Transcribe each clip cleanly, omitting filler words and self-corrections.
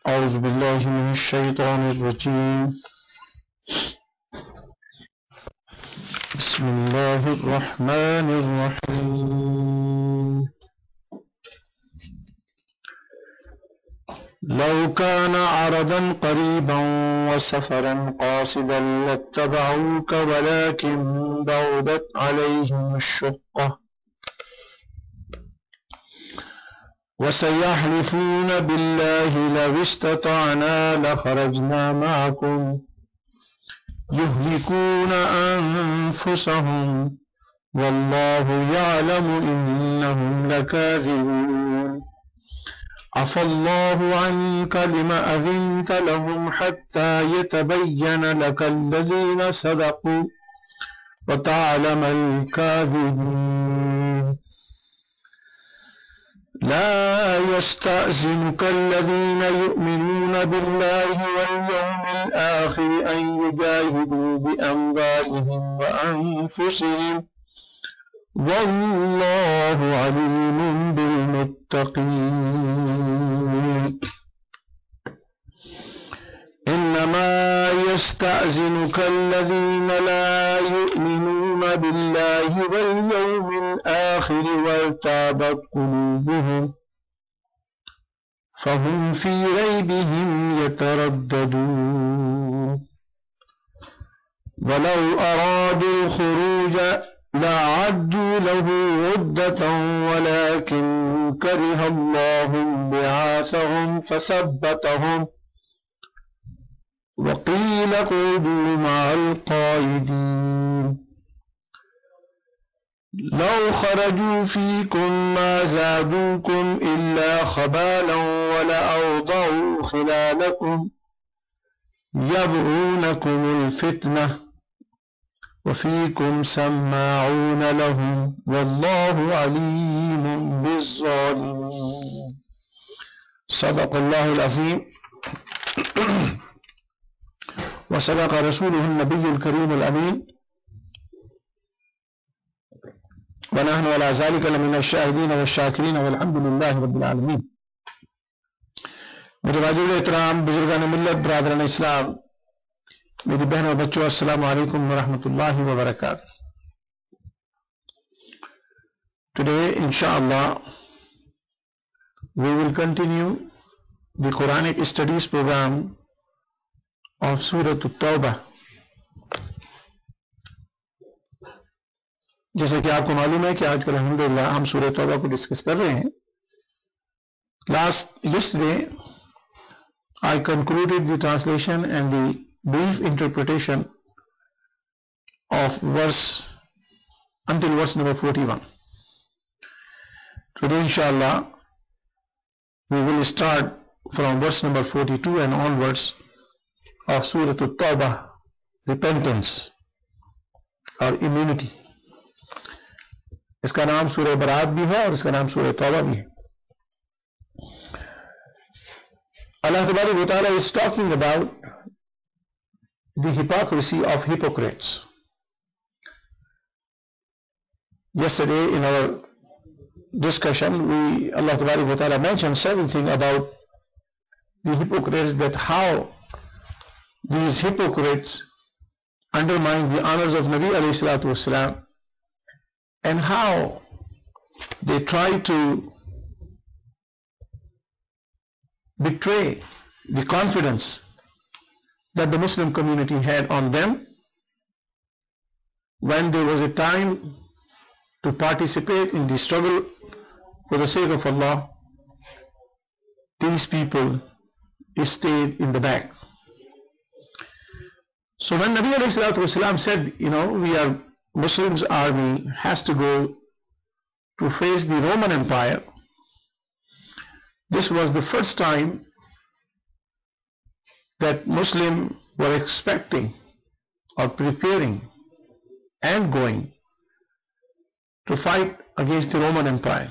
أعوذ بالله من الشيطان الرجيم بسم الله الرحمن الرحيم لو كان عرضا قريبا وسفرا قاصدا لاتبعوك ولكن بعدت عليهم الشقة وسيحلفون بالله لو استطعنا لخرجنا معكم يهلكون أنفسهم والله يعلم إنهم لكاذبون عفى الله عنك لما أذنت لهم حتى يتبين لك الذين صدقوا وتعلم الكاذبين لا يستأذنك الذين يؤمنون بالله واليوم الآخر أن يجاهدوا بأموالهم وأنفسهم والله عليم بالمتقين إنما يستأذنك الذين لا يؤمنون بالله واليوم الآخر وارتابت قلوبهم فهم في ريبهم يترددون ولو أرادوا الخروج لأعدوا له عدة ولكن كره الله بعاثهم فثبتهم وقيل اقعدوا مع القاعدين لو خرجوا فيكم ما زادوكم إلا خبالا ولأوضعوا خلالكم يبغونكم الفتنة وفيكم سماعون لهم والله عليم بالظالمين صدق الله العظيم وصدق رسوله النبي الكريم الأمين ونحن على ذلك لمن الشاهدين والشاكرين والحمد لله रब्बिल आलमीन। मेरे वाजिब एहतराम बुजुर्गान मिल्लत बरादरान इस्लाम मेरी बहन और बच्चों अस्सलाम वालेकुम व रहमतुल्लाहि व बरकातुहू। Today inshallah we will continue the Quranic studies program of Surah At-Tawbah। जैसे कि आपको मालूम है कि आजकल अल्हम्दुलिल्लाह हम सूरह तौबा को डिस्कस कर रहे हैं। Yesterday I concluded the translation and the brief interpretation of verse until verse number 41. Today inshallah we will start from verse number 42 and onwards of Surah At-Tawbah, repentance or immunity। इसका नाम सूरह बरात भी है और इसका नाम सूरह तौबा भी है। Allah Tabaraka wa Ta'ala is talking about the hypocrisy of hypocrites. Yesterday in our discussion Allah Tabaraka wa Ta'ala mentioned several things about the hypocrites, that how these hypocrites undermine the honors of Nabi alayhi salatu wasalam, and how they try to betray the confidence that the Muslim community had on them when there was a time to participate in the struggle for the sake of Allah. These people stayed in the back. So when Nabi alayhi salatu wasalam said, Muslims army has to go to face the Roman Empire, this was the first time that Muslims were expecting or preparing and going to fight against the Roman Empire.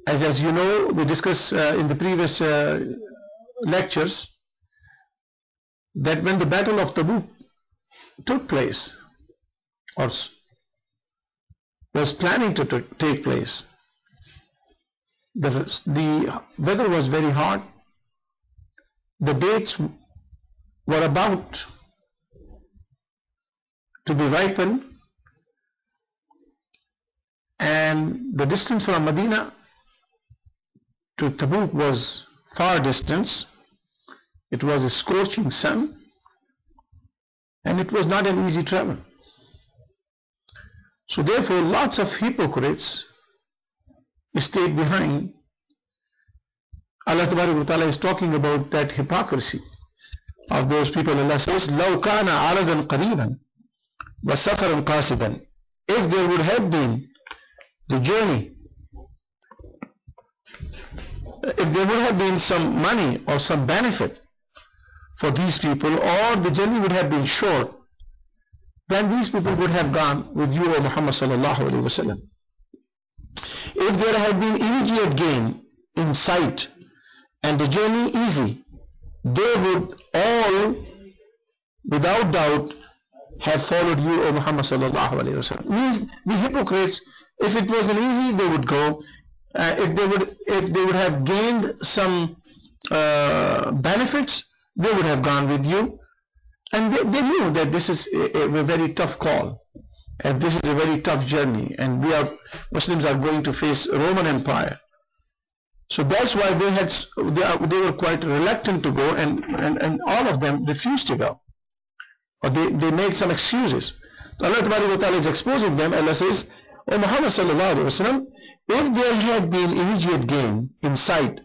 As you know, we discussed in the previous lectures that when the Battle of Tabuk took place or was planning to take place, the weather was very hot. The dates were about to be ripened, and the distance from Medina to Tabuk was far distance. It was a scorching sun, and it was not an easy travel. So therefore, lots of hypocrites stayed behind. Allah Ta'ala is talking about that hypocrisy of those people. Allah says, لَوْ كَانَ عَرَضًا قَرِيبًا وَسَفَرًا قَاصِدًا. If there would have been the journey, if there would have been some money or some benefit for these people, or the journey would have been short, then these people would have gone with you, O Muhammad sallallahu alaihi wasallam. If there had been immediate gain in sight and the journey easy, they would all, without doubt, have followed you, O Muhammad sallallahu alaihi wasallam. Means the hypocrites, if it wasn't easy, they would go. If they would have gained some benefits, they would have gone with you. And they knew that this is a very tough call, and this is a very tough journey, and Muslims are going to face Roman Empire. So that's why they were quite reluctant to go, and all of them refused to go, or they made some excuses. So Allah Ta'ala is exposing them. Allah says, O Muhammad sallallahu alaihi wasallam, if there had been immediate gain in sight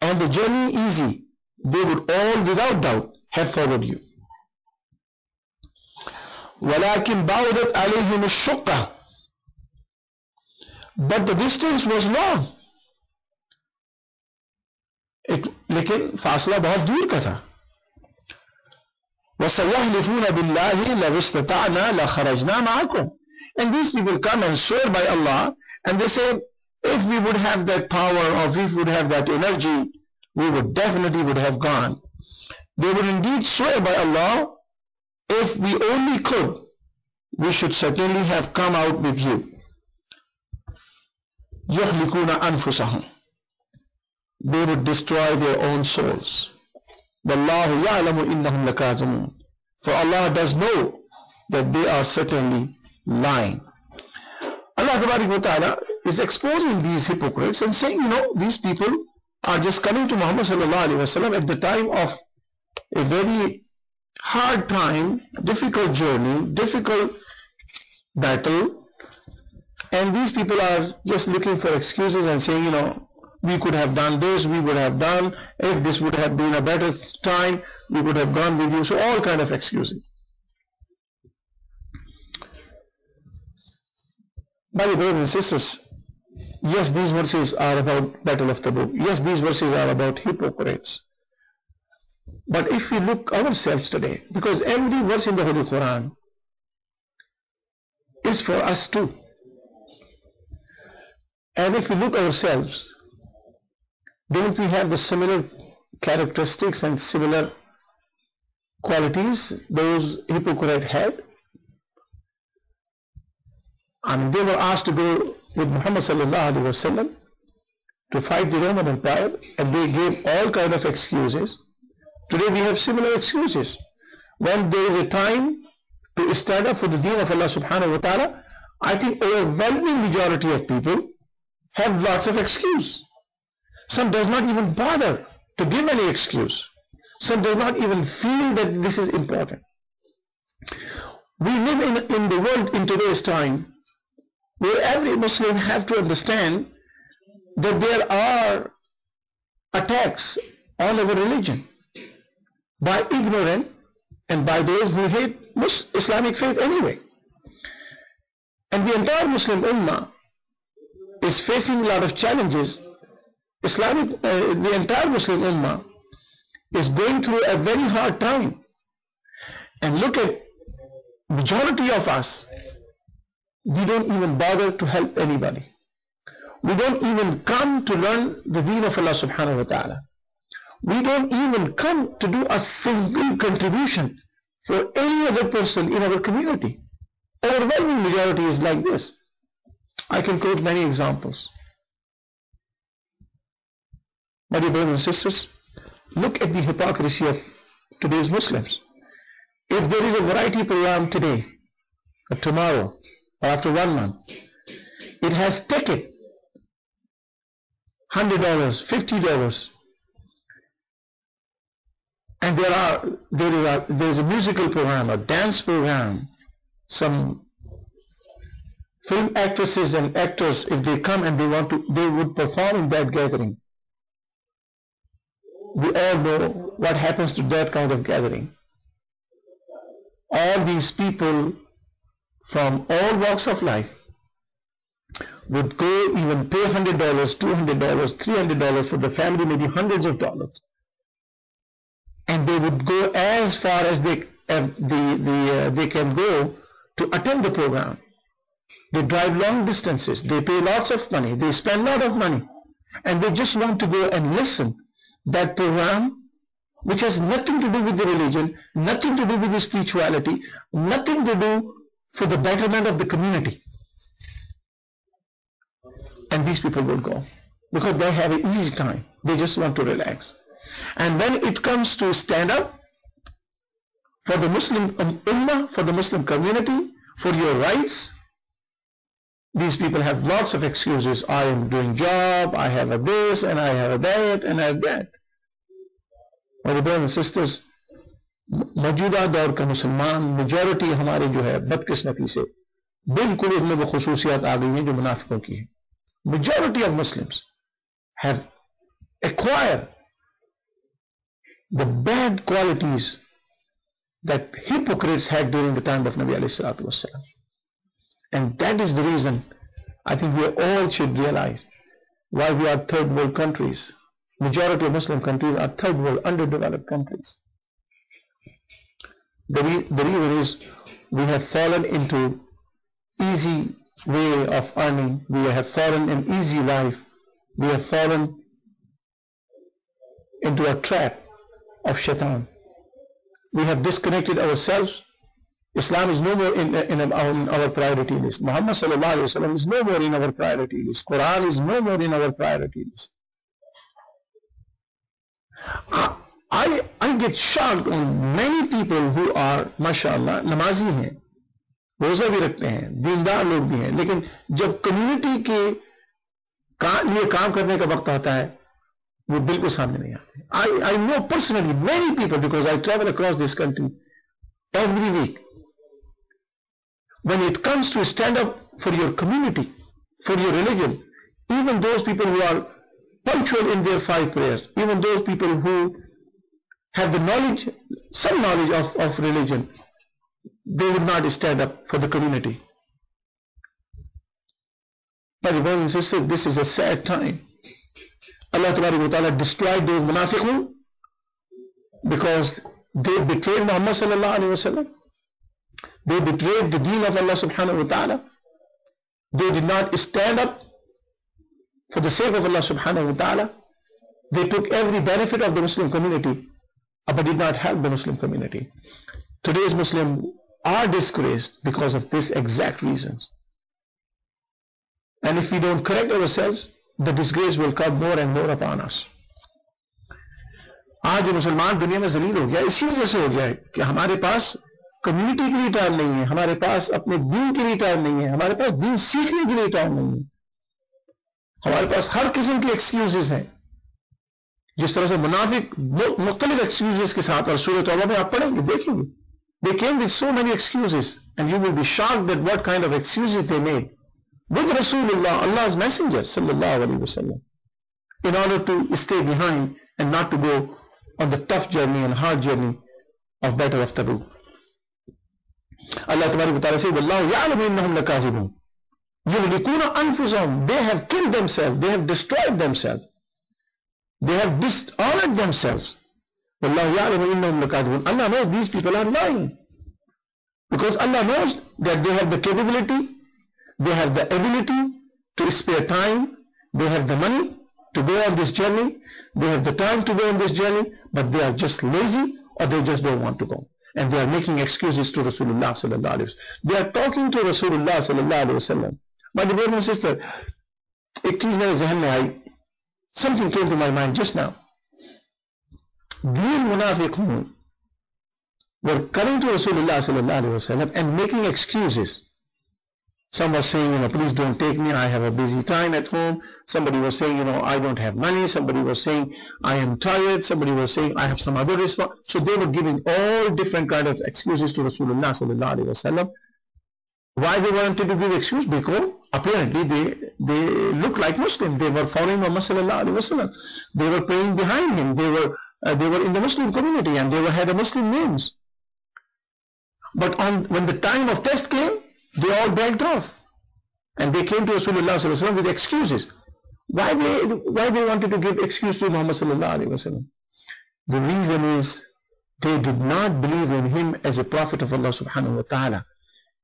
and the journey easy, they would all without doubt have followed you. وَلَكِنْ بَعُدَتْ عَلَيْهِمُ الشُّقَّةِ. But the distance was long. लेकिन फासला बहुत दूर का था. وَسَيَحْلِفُونَ بِاللَّهِ لَوِ اسْتَطَعْنَا لَخَرَجْنَا مَعَكُمْ. And these people come and swear by Allah, and they say, if we would have that power, or if we would have that energy, we would definitely have gone. They would indeed swear by Allah, if we only could, we should certainly have come out with you. يُحْلِكُونَ أَنفُسَهُمْ. They would destroy their own souls. وَاللَّهُ يَعْلَمُ إِنَّهُمْ لَكَاذِبُونَ. For Allah does know that they are certainly lying. Allah Ta'ala is exposing these hypocrites and saying, these people are just coming to Muhammad sallallahu alaihi wasallam at the time of a very hard time, difficult journey, difficult battle, and these people are just looking for excuses and saying, we could have done this, we would have done, if this would have been a better time, we would have gone with you. So all kind of excuses. My brothers and sisters, yes, these verses are about Battle of Tabuk. Yes, these verses are about hypocrites. But if we look ourselves today, because every verse in the Holy Quran is for us too. And if we look ourselves, don't we have the similar characteristics and similar qualities those hypocrites had? And they were asked to go with Muhammad sallallahu alaihi wasallam to fight the Roman Empire, and they gave all kind of excuses. Today we have similar excuses. When there is a time to stand up for the deen of Allah subhanahu wa ta'ala, I think overwhelming majority of people have lots of excuse. Some does not even bother to give any excuse. Some does not even feel that this is important. We live in the world in today's time where every Muslim have to understand that there are attacks on our religion by ignorant and by those who hate Islamic faith anyway. And the entire Muslim Ummah is facing a lot of challenges. The entire Muslim Ummah is going through a very hard time. And look at majority of us, we don't even bother to help anybody. We don't even come to learn the deen of Allah subhanahu wa ta'ala. We don't even come to do a single contribution for any other person in our community. Overwhelming majority is like this. I can quote many examples. My dear brothers and sisters, look at the hypocrisy of today's Muslims. If there is a variety program today, or tomorrow, or after 1 month, it has ticket $100, $50, and there is a musical program, a dance program, some film actresses and actors, if they come and they would perform in that gathering. We all know what happens to that kind of gathering. All these people from all walks of life would go, even pay $100, $200, $300 for the family, maybe hundreds of dollars. And they would go as far as they can go to attend the program. They drive long distances, they pay lots of money, they spend a lot of money, and they just want to go and listen that program, which has nothing to do with the religion, nothing to do with the spirituality, nothing to do for the betterment of the community. And these people will go because they have an easy time. They just want to relax. And when it comes to stand up for the Muslim Ummah, for the Muslim community, for your rights, these people have lots of excuses. I am doing job, I have a this, and I have a that, and I have that. My brothers and sisters, मौजूदा दौर का मुसलमान majority हमारे जो है बदकिस्मती से बिल्कुल उसमें वो खुसूसियात आ गई हैं जो मुनाफिकों की है. Majority of Muslims have acquired the bad qualities that hypocrites had during the time of Nabi alayhi salatu wassalam. And that is the reason I think we all should realize why we are third world countries. Majority of Muslim countries are third world, underdeveloped countries. The reason is we have fallen into easy way of earning, we have fallen in easy life, we have fallen into a trap of shaitan. We have disconnected ourselves. Islam is no more in our priority list. Muhammad sallallahu alaihi wasallam is no more in our priority list. Quran is no more in our priority list. I get shocked on many people who are, mashallah, namazi हैं, रोजा भी रखते हैं, दीनदार लोग भी हैं, लेकिन जब कम्युनिटी के लिए काम करने का वक्त आता है वो बिल्कुल सामने नहीं आते. I know personally many people because I travel across this country every week. When it comes to stand up for your community, for your religion, even those people who are punctual in their 5 prayers, even those people who have the knowledge, some knowledge of religion, they would not stand up for the community. My brothers and sisters, this is a sad time. Allah Ta'ala destroyed those munafiqun because they betrayed Muhammad sallallahu alaihi wasallam. They betrayed the deen of Allah subhanahu wa ta'ala. They did not stand up for the sake of Allah subhanahu wa ta'ala. They took every benefit of the Muslim community but did not help the Muslim community. Today's Muslims are disgraced because of this exact reasons. And if we don't correct ourselves, the disgrace will come more and more upon us. आज मुसलमान दुनिया में जलील हो गया इसी वजह से हो गया है कि हमारे पास कम्युनिटी के लिए टाइम नहीं है, हमारे पास अपने दीन के लिए टाइम नहीं है, हमारे पास दीन सीखने के लिए टाइम नहीं है, हमारे पास हर किस्म के एक्सक्यूजेस हैं. जिस तरह से मुनाफिक मुख्तलिफ एक्सक्यूजेस के साथ, और सूरह तौबा में आप पढ़ेंगे देखेंगे, they came with so many excuses and you will be shocked at what kind of excuses they made with Rasulullah, Allah's messenger sallallahu alaihi wasallam, in order to stay behind and not to go on the tough journey and hard journey of Battle of Tabuk. Allah Ta'ala says, Wallahu ya'lamu innahum lakazibun. Yuhlikuna anfusahum. They have killed themselves, they have destroyed themselves, they have dishonored themselves. Wallahu ya'lamu innahum lakazibun. Allah knows these people are lying, because Allah knows that they have the capability, they have the ability to spare time, they have the money to go on this journey, they have the time to go on this journey, but they are just lazy or they just don't want to go. And they are making excuses to Rasulullah sallallahu alaihi wasallam. They are talking to Rasulullah sallallahu alaihi wasallam. My brother and sister, एक चीज मेरे जहन में आई something came to my mind just now. These munafiqun were coming to Rasulullah sallallahu alaihi wasallam and making excuses. Some were saying, please don't take me, I have a busy time at home. Somebody was saying, I don't have money. Somebody was saying, I am tired. Somebody was saying, I have some other response. So they were giving all different kind of excuses to Rasulullah sallallahu alaihi wasallam. Why they wanted to give excuse? Because apparently they look like Muslim. They were following Muhammad sallallahu alaihi wasallam. They were praying behind him. They were in the Muslim community, and they had Muslim names. But when the time of test came, they all backed off, and they came to Rasulullah sallallahu alaihi wasallam with excuses. Why they wanted to give excuse to Muhammad sallallahu alaihi wasallam? The reason is they did not believe in him as a prophet of Allah subhanahu wa ta'ala.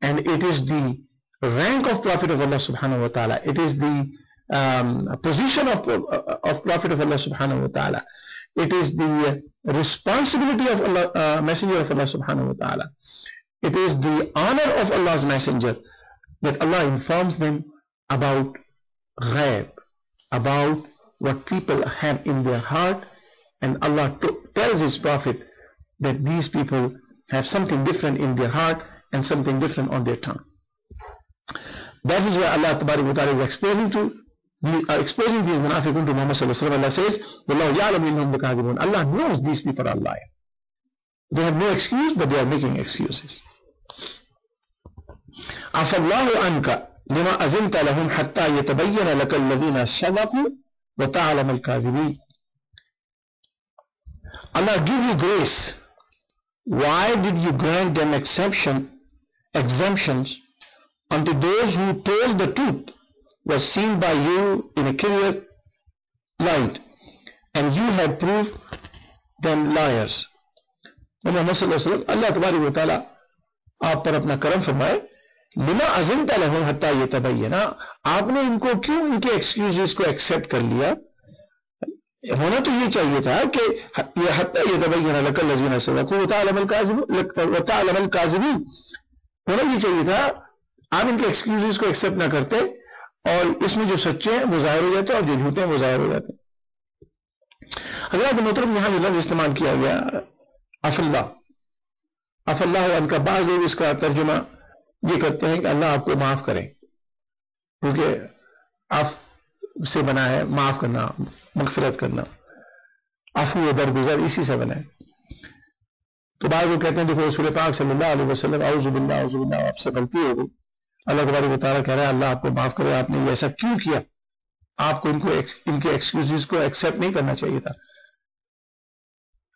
And it is the rank of Prophet of Allah subhanahu wa ta'ala. It is the position of Prophet of Allah subhanahu wa ta'ala. It is the responsibility of Allah, Messenger of Allah subhanahu wa ta'ala. It is the honor of Allah's Messenger that Allah informs them about ghaib, about what people have in their heart, and Allah tells His Prophet that these people have something different in their heart and something different on their tongue. That is why Allah Tabaraka wa Ta'ala is exposing these munafiqun to Muhammad sallallahu alaihi wasallam. Allah says, "Wallahu ya'lamu innahum lakadibun." Allah knows these people are lying. They have no excuse, but they are making excuses. Afallahu anka lima azinta lahum hatta yatabayyana laka alladhina sadaqu wa ta'lamu al-kadhibin. Allah give you grace. Why did you grant them exemptions unto those who told the truth was seen by you in a clear light, and you have proved them liars? Muhammad sallallahu alaihi wasallam, Allah तबारक व तआला आप पर अपना करम फरमाए, lima अज़िनता लहुम हत्ता यतबय्यना, आपने इनको क्यों इनके एक्सक्यूजेस को एक्सेप्ट कर लिया? होना तो ये चाहिए था कि ये हत्ता यतबय्यना लकल लज़ीना सदक़ू व तअलमल काज़िबीन, होना ये चाहिए था आप इनके एक्सक्यूजेस को एक्सेप्ट ना करते और इसमें जो सच्चे हैं वो जाहिर हो जाते और जो झूठे हैं वो जाहिर हो जाते। हज़रत मोहतरम यहाँ लफ्ज़ इस्तेमाल किया गया अफल्लाह, उनका बाद लोग इसका तर्जुमा ये करते हैं कि अल्लाह आपको माफ करे, क्योंकि आफ से बना है माफ करना, मगफिरत करना, अफू दरगुजर इसी से बना है। तो बाद वो कहते हैं देखो रसूल पाक सल्लल्लाहु अलैहि वसल्लम औज़ु बिल्लाह आपसे गलती हो गई, अल्लाह तबारक व तआला कह रहा है अल्लाह आपको माफ करे, आपने ये ऐसा क्यों किया? आपको इनके एक्सक्यूजेस को एक्सेप्ट नहीं करना चाहिए था।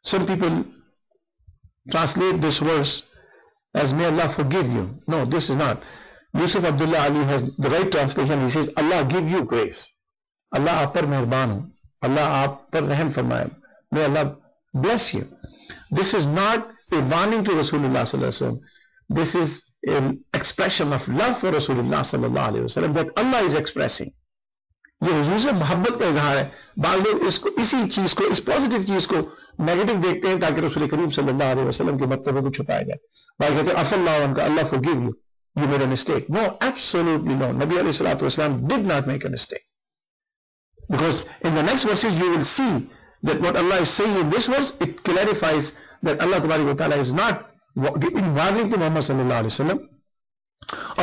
Some people translate this verse as may Allah forgive you. No, this is not. Yusuf Abdullah Ali has the right translation. He says Allah give you grace. Allah आप पर मेहरबान हो, Allah आप पर रहम फरमाए, may Allah bless you. This is not a warning to Rasulullah sallallahu alaihi wasallam. This is an expression of love for Rasulullah sallallahu alaihi wasallam that Allah is expressing. ये हुजूर से मोहब्बत का इजहार है। बाज़ लोग इसको, इसी चीज को, इस पॉजिटिव चीज को नेगेटिव देखते हैं ताकि रसूल करीम सल्लल्लाहु अलैहि वसल्लम के मर्तबे को छुपाया जाए। बाज़ कहते हैं अफ़ल्लाहु अन्का, अल्लाह forgive you, you made a mistake. No, absolutely no. Nabi alayhi salatu wasalam did not make a mistake, because in the next verses you will see that what Allah is saying in this verse, it clarifies that Allah tabarak wa ta'ala is not giving warning to Muhammad sallallahu alaihi wasallam.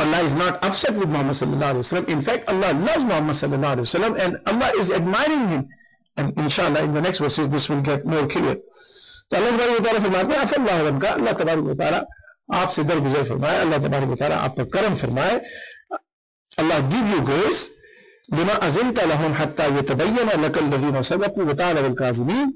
Allah is not upset with Muhammad sallallahu alaihi wasallam. In fact, Allah loves Muhammad sallallahu alaihi wasallam and Allah is admiring him. And inshallah in the next verses this will get more clear. तो Allah तबारक व तआला फरमाते हैं अफ़ल्लाहु अन्का, अल्लाह तबारक व तआला आपसे दरगुजर फरमाए, अल्लाह तबारक व तआला आप पर करम फरमाए। Allah give you grace लिमा अज़िनता लहुम हत्ता यतबय्यना लकल लज़ीना सदक़ू व तअलमल काज़िबीन.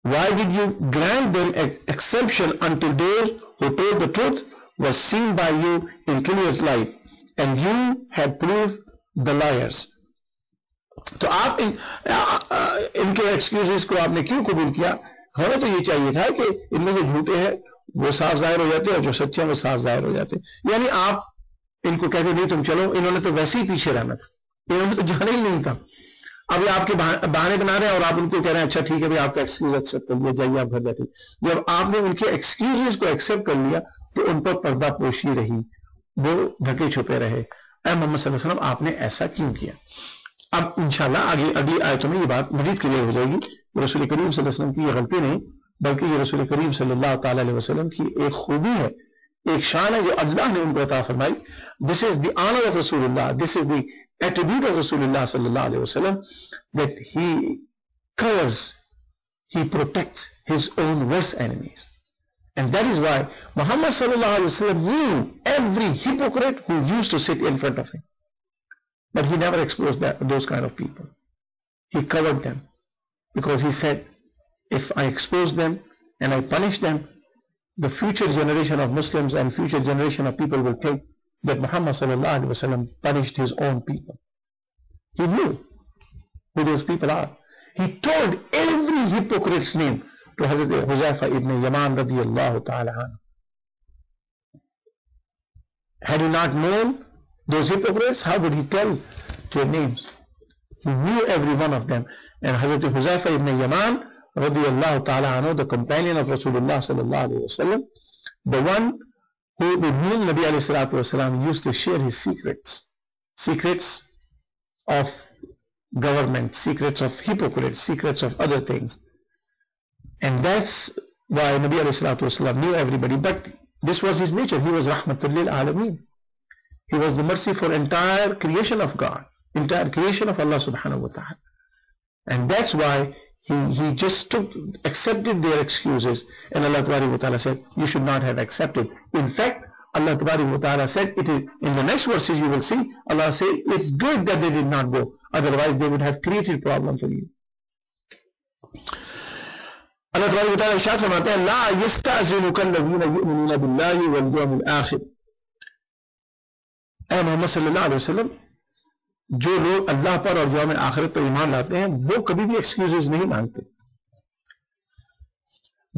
Why did you grant them an exception until those who told the truth was seen by you in clear light, and you had proved the liars? तो आप इनके एक्सक्यूजेस को आपने क्यों कबूल किया? होना तो ये चाहिए था कि इनमें जो झूठे हैं वो साफ जाहिर हो जाते हैं और जो सच्चे हैं वो साफ जाहिर हो जाते हैं। यानी आप इनको कहते नहीं तुम चलो, इन्होंने तो वैसे ही पीछे रहना था, इन्होंने तो जाना ही नहीं था। अब ये आपके बहाने बना रहे हैं और आप उनको कह रहे हैं अच्छा ठीक है भाई आपका एक्सक्यूज एक्सेप्ट कर लिया, जाइए आप घर बैठे। जब आपने उनके एक्सक्यूजेस को एक्सेप्ट कर लिया तो उन पर पर्दा पोशी रही, वो ढके छुपे रहे। ऐ मोहम्मद सल्लल्लाहु अलैहि वसल्लम आपने ऐसा क्यों किया? अब इंशाल्लाह आगे अगली आयतों में ये बात मजीद क्लियर हो जाएगी। रसूल करीम सल्लल्लाहु अलैहि वसल्लम की ये गलती नहीं, बल्कि ये रसूल करीम सल्लल्लाहु ताला अलैहि वसल्लम की एक खूबी है, एक शान है जो अल्लाह ने उनको अता फरमाई। This is the honour of रसूलुल्लाह, this is the attribute of रसूलुल्लाह सल्लल्लाहु अलैहि वसल्लम, that he covers, he protects his own worst enemies. And that is why Muhammad sallallahu alaihi wasallam knew every hypocrite who used to sit in front of him. But he never exposed those kind of people. He covered them because he said, if I expose them and I punish them, the future generation of Muslims and future generation of people will think that Muhammad sallallahu alaihi wasallam punished his own people. He knew who those people are. He told every hypocrite's name to Hazrat Huzaifa ibn Yaman radiyallahu ta'ala anhu. Had he not known those hypocrites, how would he tell their names? He knew every one of them. And Hazrat Huzaifa ibn Yaman radiyallahu ta'ala anhu, the companion of Rasulullah sallallahu alayhi wa sallam, the one who with whom Nabi alayhi salatu wasalam used to share his secrets of government, secrets of hypocrites, secrets of other things. And that's why Nabi alayhi salatu wasalam knew everybody. But this was his nature. He was rahmatul lil alameen. He was the mercy for entire creation of God, entire creation of Allah subhanahu wa ta'ala. And that's why he just accepted their excuses. And Allah wa ta'ala said, you should not have accepted. In fact, Allah wa ta'ala said, it is, in the next verses you will see, Allah say, it's good that they did not go. Otherwise they would have created problem for you. Allah wa ta'ala irshad फरमाते हैं, ला यस्तअज़िनुक अल्लज़ीना युमिनूना बिल्लाहि वल यौमिल आखिर। ऐ मोहम्मद सल्लल्लाहु अलैहि वसल्लम, जो लोग अल्लाह पर और यौम आखिरत पर ईमान लाते हैं वो कभी भी एक्सक्यूजेस नहीं मांगते.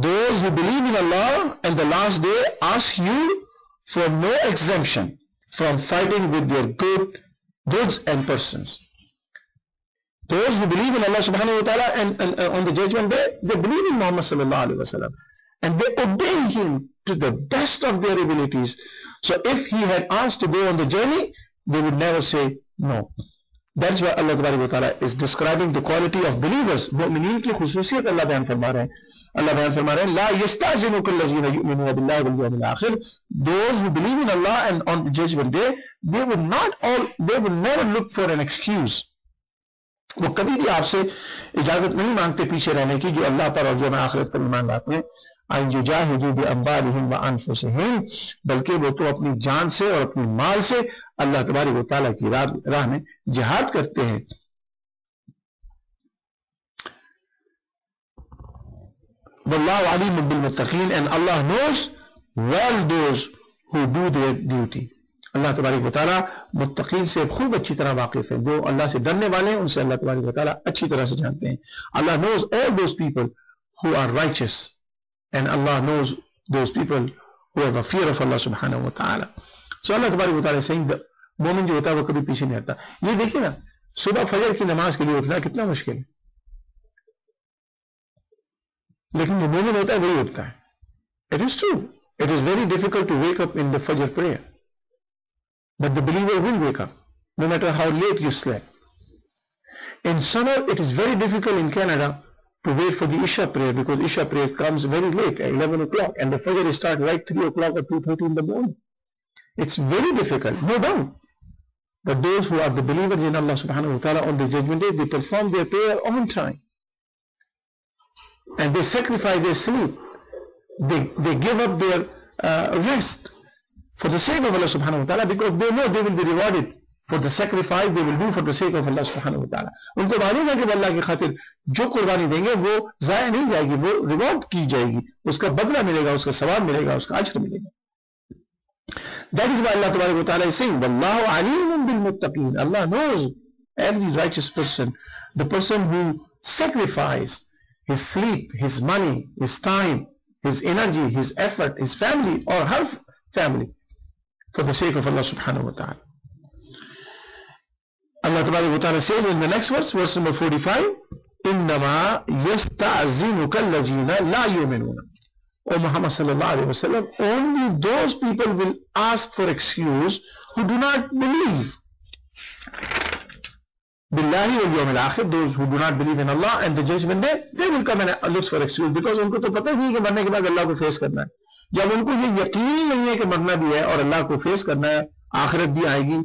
Those who believe in Allah and the last day ask you for no exemption from fighting with their goods and persons. Those who believe in Allah subhanahu wa ta'ala and on the judgment day, they believe in Muhammad sallallahu alaihi wasallam and they obey him to the best of their abilities. So if he had asked to go on the journey, they would never say no. That's why Allah wa ta'ala is describing the quality of believers. मुमिनीन की खुसूसियत अल्लाह बयान फरमा रहे हैं. Allah बयान फरमा रहे हैं, ला यस्ताज़िनुक अल्लज़ीना युमिनूना बिल्लाहि वल यौमिल आखिर. Those who believe in Allah and on the judgment day, they will never look for an excuse. वो कभी भी आपसे इजाजत नहीं मांगते पीछे रहने की, जो अल्लाह पर और यौम आखिरत पर ईमान लाते हैं. अन युजाहिदू बिअम्वालिहिम व अनफुसिहिम, बल्कि वो तो अपनी जान से और अपनी माल से अल्लाह तबारक व तआला की राह में जिहाद करते हैं. वल्लाहु अलीमुम बिल मुत्तकीन, and Allah knows well those who do their duty. अल्लाह तबारक व तआला मुत्तकीन से खूब अच्छी तरह वाकिफ है. जो अल्लाह से डरने वाले हैं उनसे अल्लाह तबारक व तआला अच्छी तरह से जानते हैं. Allah knows all those people who are righteous, and Allah knows those people who have a fear of Allah subhanahu wa ta'ala. So Allah तबारक व तआला saying the मोमिन जो होता है वो कभी पीछे नहीं हटता. ये देखिए ना, सुबह फजर की नमाज के लिए उठना कितना मुश्किल है, लेकिन जो मोमिन होता है वही उठता है. It is true, it is very difficult to wake up in the Fajr prayer, but the believer will wake up no matter how late you slept. In summer it is very difficult in Canada to wait for the Isha prayer, because Isha prayer comes very late at 11 o'clock and the Fajr starts right 3 o'clock or 2:30 in the morning. It's very difficult, no doubt. But those who are the believers in Allah subhanahu wa ta'ala on the judgment day, they perform their prayer on time. And they sacrifice their sleep. They give up their rest for the sake of Allah subhanahu wa ta'ala, because they know they will be rewarded for the sacrifice they will do for the sake of Allah subhanahu wa ta'ala. उनको मालूम है कि अल्लाह की खातिर जो कुर्बानी देंगे वो ज़ाया नहीं जाएगी, वो रिवॉर्ड की जाएगी, उसका बदला मिलेगा, उसका सवाब मिलेगा, उसका अज्र मिलेगा. That is why Allah Tabaraka wa Ta'ala is saying, Wallahu alimun bil muttaqeen. Allah knows every righteous person, the person who sacrifices his sleep, his money, his time, his energy, his effort, his family or her family for the sake of Allah subhanahu wa ta'ala. Allah Tabaraka wa Ta'ala says in the next verse, verse number 45, إِنَّمَا يَسْتَعْزِنُكَ الَّذِينَ لَا يُؤْمِنُونَ. O Muhammad sallallahu alaihi wasallam, only those people will ask for excuse who do not believe. billahi wal yawmil akhir, those who do not believe in Allah and the judgment day, they will come and look for excuse, because उनको तो पता ही नहीं कि मरने के बाद अल्लाह को face करना है. जब उनको ये यकीन नहीं है कि मरना भी है और अल्लाह को फेस करना है, आखिरत भी आएगी,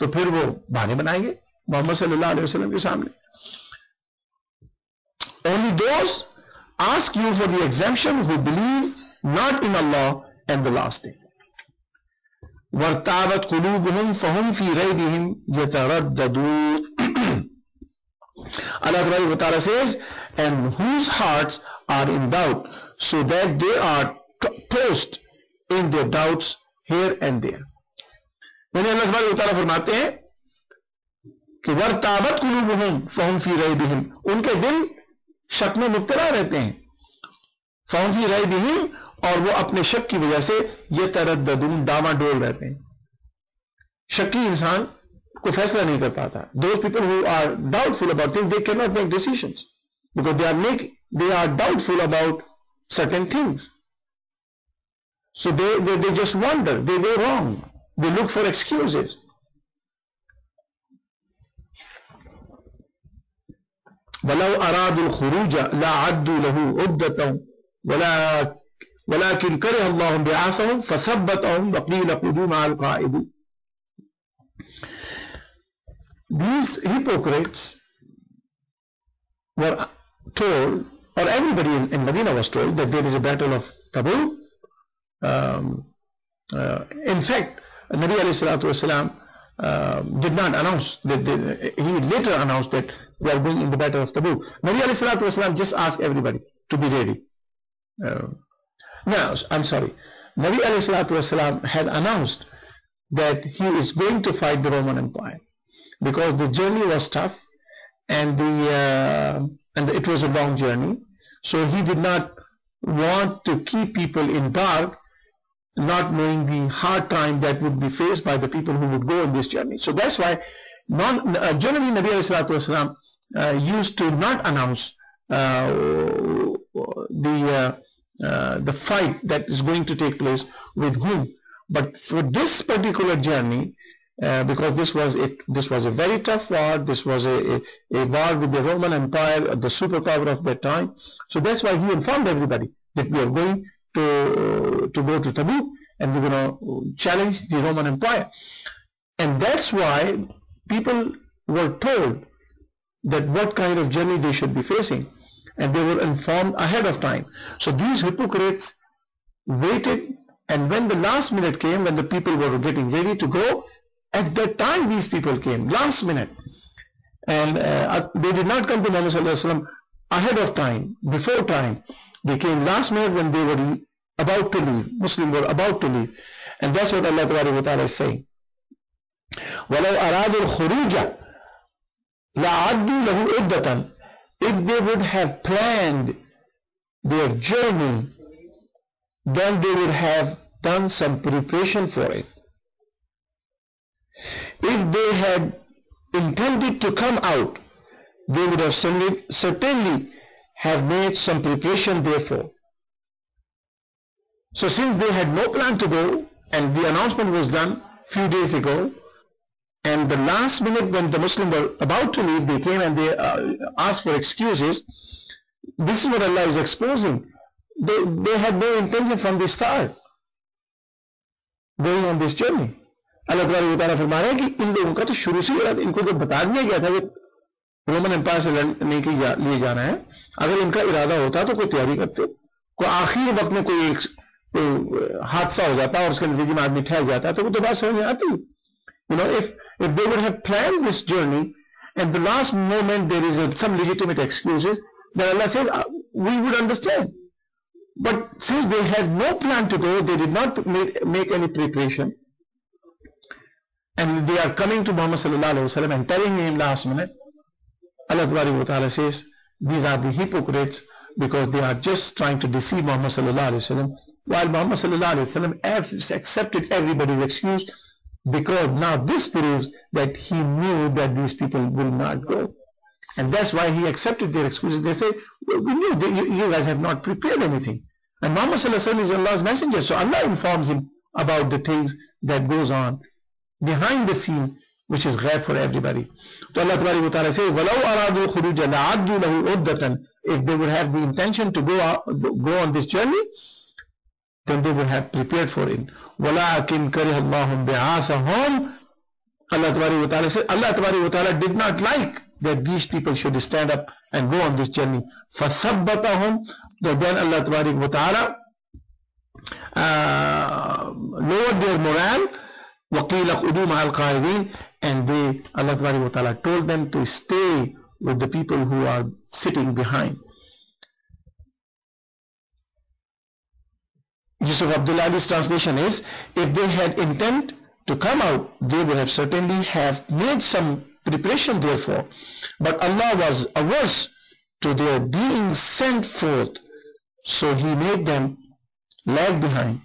तो फिर वो बहाने बनाएंगे मोहम्मद सल्लल्लाहु अलैहि वसल्लम के सामने. Only those ask you for the exemption who believe not in Allah and the last day. وَارْتَابَتْ قُلُوبُهُمْ فَهُمْ فِي رَيْبِهِمْ يَتَرَدَّدُونَ. Allah Ta'ala says, and whose hearts are in doubt, so that they are tossed in their doubts here and there. यानी Allah Ta'ala फरमाते हैं कि वरताबत कुलूबुहुम फहुम फी रैबिहिम, उनके दिल शक में मुब्तला रहते हैं. फहुम फी रैबिहिम, और वो अपने शक की वजह से ये तरद्दुन, डामाडोल रहते हैं. शक्की इंसान को फैसला नहीं कर पाता. Those people who are doubtful about things, they cannot make decisions because they are doubtful about certain things. So they just wonder, they go wrong, they look for excuses. وَلَوْ أَرَادُوا الْخُرُوجَ لَعَدُّوا لَهُ عُدَّةً وَلَكِنْ كَرِهَ اللَّهُ بِعَاثَهُمْ فَثَبَّتَهُمْ وَقِيلَ قُعُودُوا مَعَ الْقَاعِدِينَ. These hypocrites were told, or everybody in Medina was told, that there is a battle of Tabuk. In fact, Nabi alayhi salatu wasalam did not announce that. He later announced that we are going in the battle of Tabuk. Nabi alayhi salatu wasalam just asked everybody to be ready. No, I'm sorry. Nabi alayhi salatu wasalam had announced that he is going to fight the Roman Empire, because the journey was tough and it was a long journey. So he did not want to keep people in dark, not knowing the hard time that would be faced by the people who would go on this journey. So that's why generally Nabi alayhi salatu wasalam used to not announce the fight that is going to take place with whom. But for this particular journey, because this was a very tough war, this was a war with the Roman Empire, the superpower of that time. So that's why he informed everybody that we are going to go to Tabuk and we're going to challenge the Roman Empire. And that's why people were told that what kind of journey they should be facing, and they were informed ahead of time. So these hypocrites waited, and when the last minute came, when the people were getting ready to go, at that time these people came, last minute. And they did not come to Muhammad sallallahu alaihi wasallam ahead of time, before time. They came last minute when they were about to leave. Muslims were about to leave. And that's what Allah Ta'ala is saying. وَلَوْ أَرَادُوا الْخُرُوجَ لَعَدُّوا لَهُ عُدَّةً. If they would have planned their journey, then they would have done some preparation for it. If they had intended to come out, they would have certainly have made some preparation therefore. So since they had no plan to go, and the announcement was done few days ago, and the last minute when the Muslims were about to leave, they came and they asked for excuses. This is what Allah is exposing. They had no intention from the start going on this journey. अल्लाह ताला फरमा रहे हैं कि इन लोगों का तो शुरू से इनको तो बता दिया गया था कि रोमन एम्पायर से लड़ने के लिए जाना है. अगर इनका इरादा होता तो कोई तैयारी करते, कोई आखिरी वक्त में कोई हादसा हो जाता और उसके नतीजे में आदमी ठहर जाता तो वो तो बात समझ में आती. You know, if they would have planned this journey and the last moment there is some legitimate excuses, then Allah says we would understand. But since they had no plan to go, they did not make any preparation, and they are coming to Muhammad sallallahu alaihi wasallam and telling him last minute, Allah Ta'ala says these are the hypocrites, because they are just trying to deceive Muhammad sallallahu alaihi wasallam, while Muhammad sallallahu alaihi wasallam has accepted everybody's excuse, because now this proves that he knew that these people will not go, and that's why he accepted their excuses. They say, we knew that you guys have not prepared anything, and Muhammad sallallahu alaihi wasallam is Allah's messenger, so Allah informs him about the things that goes on behind the scene which is ghaib for everybody. So Allah Tabaraka wa Ta'ala says, وَلَوْ أَرَادُوا خُرُوجَ لَعَدُّوا لَهُ عُدَّةً. If they would have the intention to go on this journey, then they would have prepared for it. وَلَكِنْ كَرِهَ اللَّهُ بِعَاثَهُمْ. Allah Tabaraka wa Ta'ala says, Allah Tabaraka wa Ta'ala did not like that these people should stand up and go on this journey. فَثَبَّتَهُمْ. Then Allah Tabaraka wa Ta'ala lowered their morale. وَقِيلَ قُدُوا مَعَ الْقَائِدِينَ. And Allah Tabaraka wa Ta'ala told them to stay with the people who are sitting behind. Yusuf Abdullah Ali's translation is, if they had intent to come out, they would have certainly have made some preparation therefore. But Allah was averse to their being sent forth, so He made them lag behind,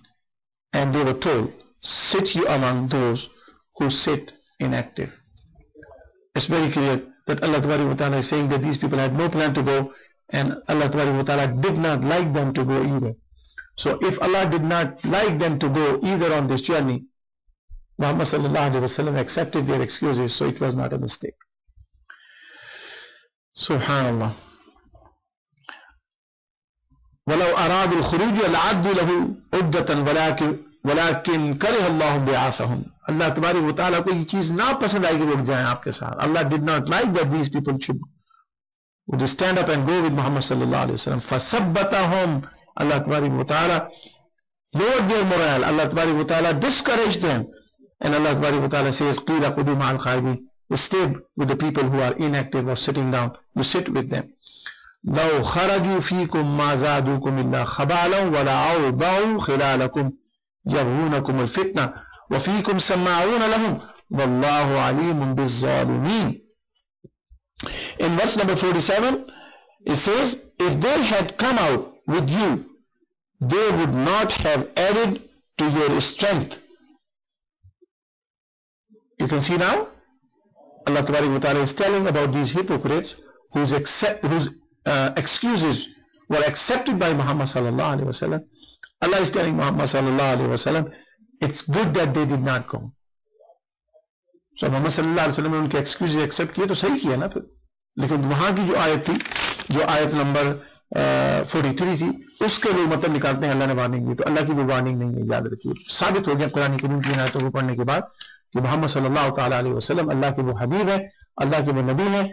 and they were told, sit you among those who sit inactive. It's very clear that Allah Tabaraka wa Ta'ala is saying that these people had no plan to go, and Allah Tabaraka wa Ta'ala did not like them to go either. So if Allah did not like them to go either on this journey, Muhammad sallallahu alaihi wasallam accepted their excuses, so it was not a mistake. Subhanallah. وَلَوْ أَرَادُوا الْخُرُوجَ لَعَدُّوا لَهُ عُدَّةً وَلَكِنْ كَرِهَ اللَّهُ بِعَاثَهُمْ. Allah Tabaraka wa Ta'ala को ये चीज ना पसंद आई कि लोग जाएं आपके साथ. Allah did not like that these people would stand up and go with Muhammad sallallahu alaihi wasallam. فَثَبَّتَهُمْ. Allah Tabaraka wa Ta'ala lowered their morale. Allah Tabaraka wa Ta'ala discouraged them. And Allah Tabaraka wa Ta'ala says, قِيلَ قُدُوا مَعَ الْقَائِدِينَ. You stay with the people who are inactive or sitting down. You sit with them. لَوْ خَرَجُوا فِيكُمْ مَا زَادُوكُمْ إِلَّا خَبَالًا وَلَعَوْضَعُوا خِلَالَكُمْ يَبْغُونَكُمُ الْفِتْنَةَ وَفِيكُمْ سَمَّاعُونَ لَهُمْ وَاللَّهُ عَلِيمٌ بِالظَّالِمِينَ. In verse number 47, it says, if they had come out with you, they would not have added to your strength. You can see now, Allah Tabaraka wa Ta'ala is telling about these hypocrites whose excuses were accepted by Muhammad sallallahu alaihi wasallam. Allah is telling Muhammad sallallahu alaihi wasallam, it's good that they did not go. So Muhammad sallallahu alaihi wasallam ने उनके excuses accept किए तो सही किया ना फिर. लेकिन वहाँ की जो आयत थी, जो आयत नंबर 43 थी, उसके लोग मतलब निकालते हैं अल्लाह ने वार्निंग दी. तो अल्लाह की वो वार्निंग नहीं है, याद रखिए. साबित हो गया कुरान करीम की आयतों को पढ़ने के बाद कि मोहम्मद सल्लल्लाहु ताला अलैहि वसल्लम अल्लाह के वो हबीब है, अल्लाह के वो नबी है,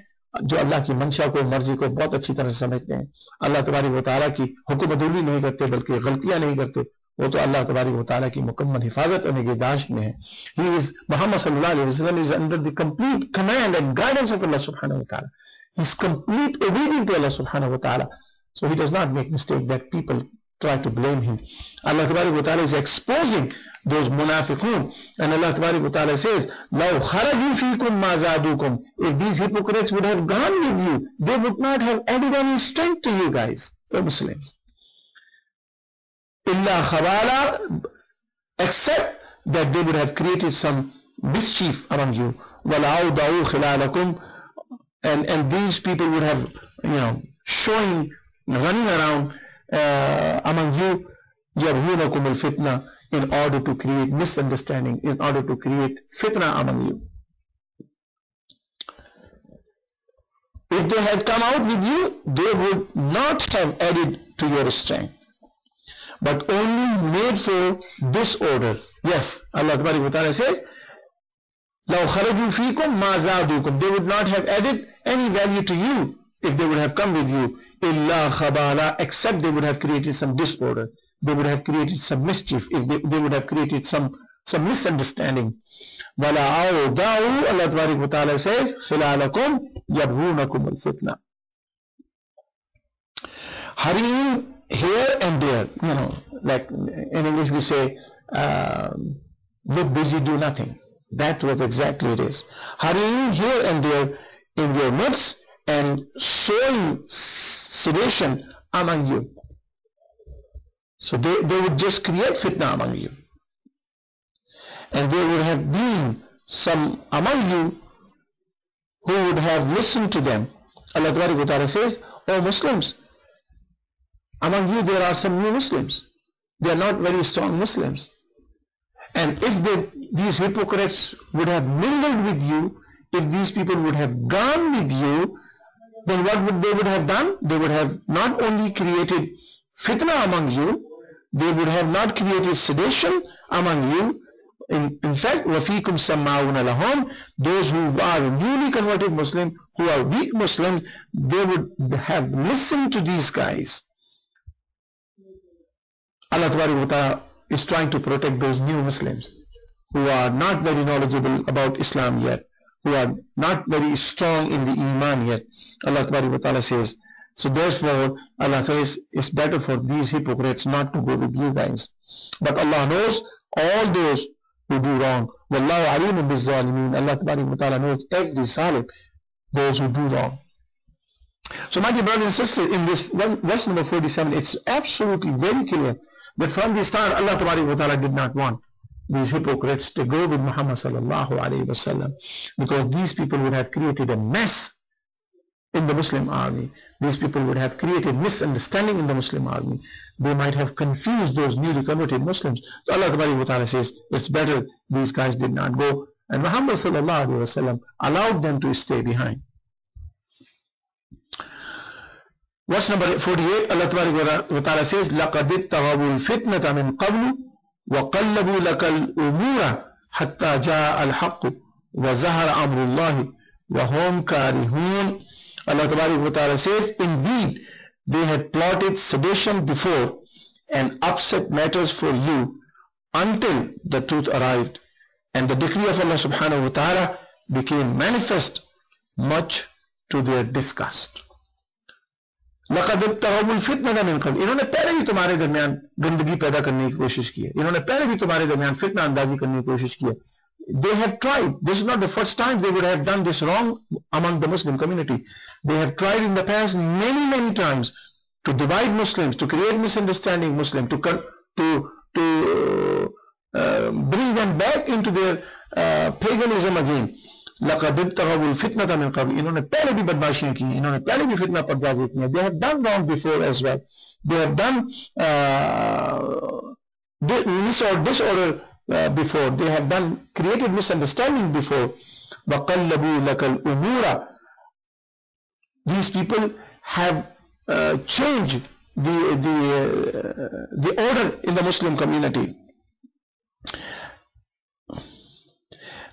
जो अल्लाह की मंशा को, मर्जी को बहुत अच्छी तरह से समझते हैं. अल्लाह तबारक व तआला की हुक्म अदूली नहीं करते, बल्कि गलतियां नहीं करते. वो तो अल्लाह तबारक व तआला की मुकम्मल हिफाजत और निगहदाश्त में है. ही इज मोहम्मद सल्लल्लाहु अलैहि वसल्लम is under the complete command and guidance of अल्लाह सुब्हानहू व तआला. He is complete obedient to अल्लाह सुब्हानहू व तआला. So he does not make mistake that people try to blame him. Allah Tabaraka wa Ta'ala is exposing those munafiqun, and Allah Tabaraka wa Ta'ala says, لَوْ خَرَجُوا فِيكُمْ مَا زَادُوكُمْ. If these hypocrites would have gone with you, they would not have added any strength to you guys, the Muslims. إِلَّا خَبَالًا, except that they would have created some mischief among you. وَلَعَوْضَعُوا خِلَالَكُمْ, and these people would have, showing, running around among you, يَبْغُونَكُمُ الْفِتْنَةَ, in order to create misunderstanding, in order to create fitna among you. If they had come out with you, they would not have added to your strength, but only made for disorder. Yes, Allah Tabaraka wa Ta'ala says, لَوْ خَرَجُوا فِيكُمْ مَا زَادُوكُمْ. They would not have added any value to you if they would have come with you. إِلَّا خَبَالًا, except they would have created some disorder. They would have created some mischief. If they would have created some misunderstanding. وَلَا أَوْضَعُوا, Allah Tabaraka wa Ta'ala says, خِلَالَكُمْ يَبْغُونَكُمُ الْفِتْنَةَ. Hurrying here and there, like in English we say, look busy, do nothing. That was exactly it is. Hurrying here and there in your midst and sowing sedition among you. So they would just create fitna among you. And there would have been some among you who would have listened to them. Allah Tabaraka wa Ta'ala says, O Muslims, among you there are some new Muslims. They are not very strong Muslims. And if these hypocrites would have mingled with you, if these people would have gone with you, then what would they would have done? They would have not only created fitna among you, they would have not created sedition among you. In fact, وَفِيكُمْ سَمَّاعُونَ لَهُمْ, those who are newly converted Muslim, who are weak Muslim, they would have listened to these guys. Allah Ta'ala is trying to protect those new Muslims who are not very knowledgeable about Islam yet, who are not very strong in the Iman yet. Allah Ta'ala says, so therefore Allah says it's better for these hypocrites not to go with you guys. But Allah knows all those who do wrong. Wallahu alimun bizzalimin. Allah Ta'ala knows every zalim, those who do wrong. So my dear brothers and sisters, in this verse number 47, it's absolutely very clear that from the start Allah Ta'ala did not want these hypocrites to go with Muhammad sallallahu alayhi wasallam, because these people would have created a mess in the Muslim army. These people would have created misunderstanding in the Muslim army. They might have confused those newly converted Muslims. So Allah Ta'ala says it's better these guys did not go, and Muhammad sallallahu alayhi wasallam allowed them to stay behind. Verse number 48, Allah Ta'ala says, لَقَدِ اتَّغَوُوا الْفِتْنَةَ مِنْ قَبْلُ وَقَلَّبُوا لَكَ الْأُمُورَ حَتَّى جَاءَ الْحَقُّ وَزَهَرَ أَمْرُ اللَّهِ وَهُمْ كَارِهُونَ. Allah Ta'ala says, indeed, they had plotted sedition before and upset matters for you until the truth arrived, and the decree of Allah Subhanahu wa Ta'ala became manifest, much to their disgust. لَقَدْ ابْتَغَوُا الْفِتْنَةَ مِنْ قَبْلِ. इन्होंने पहले भी तुम्हारे दरमियान गंदगी पैदा करने की कोशिश की है. इन्होंने पहले भी तुम्हारे दरमियान फितना अंदाजी करने की कोशिश की है. They have tried. This is not the first time they would have done this wrong among the Muslim community. They have tried in the past many times to divide Muslims, to create misunderstanding Muslims, to bring them back into their paganism again. لَقَدْ ابْتَغَوُا الْفِتْنَةَ مِنْ قَبْلِ. इन्होंने पहले भी बदमाशियां की, इन्होंने पहले भी फितना पर्दाजी की है. They have done wrong before as well. They have done disorder before. They have done created misunderstanding before. وَقَلَّبُوا لَكَ الْأُمُورَ. These people have changed the order in the Muslim community.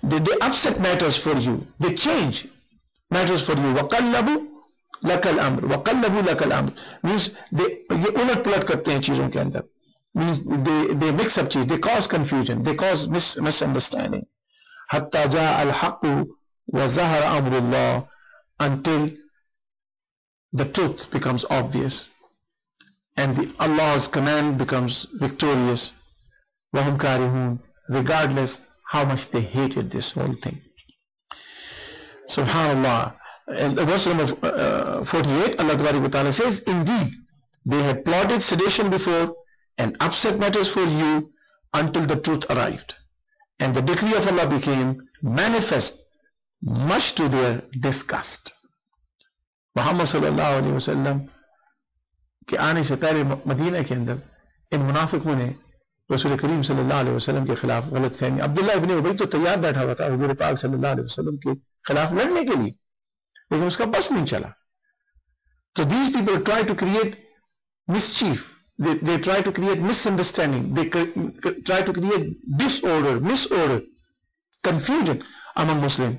They upset matters for you. They change matters for you. وَقَلَّبُوا لَكَ الْأَمْرِ. وَقَلَّبُوا لَكَ الْأَمْرِ means ये उलट पुलट करते हैं चीजों के अंदर. Means they mix up cheese. They cause confusion. They cause misunderstanding. حَتَّى جَاءَ الْحَقُّ وَزَهَرَ أَمْرُ اللَّهِ. Until the truth becomes obvious and Allah's command becomes victorious. وَهُمْ كَارِهُونَ. Regardless how much they hated this whole thing. Subhanallah. And verse number 48, Allah Ta'ala says, indeed, they had plotted sedition before and upset matters for you until the truth arrived, and the decree of Allah became manifest, much to their disgust. Muhammad sallallahu alaihi wasallam के आने से पहले Medina के अंदर इन मुनाफिकों ने रसूल करीम सल्लल्लाहु अलैहि वसल्लम के खिलाफ गलत फहमी. अब्दुल्ला इब्न उबई तो तैयार बैठा हुआ था हुजूर पाक सल्लल्लाहु अलैहि वसल्लम के खिलाफ लड़ने के लिए, लेकिन उसका बस नहीं चला. So these people try to create mischief. They try to create misunderstanding. They try to create disorder, confusion among Muslims.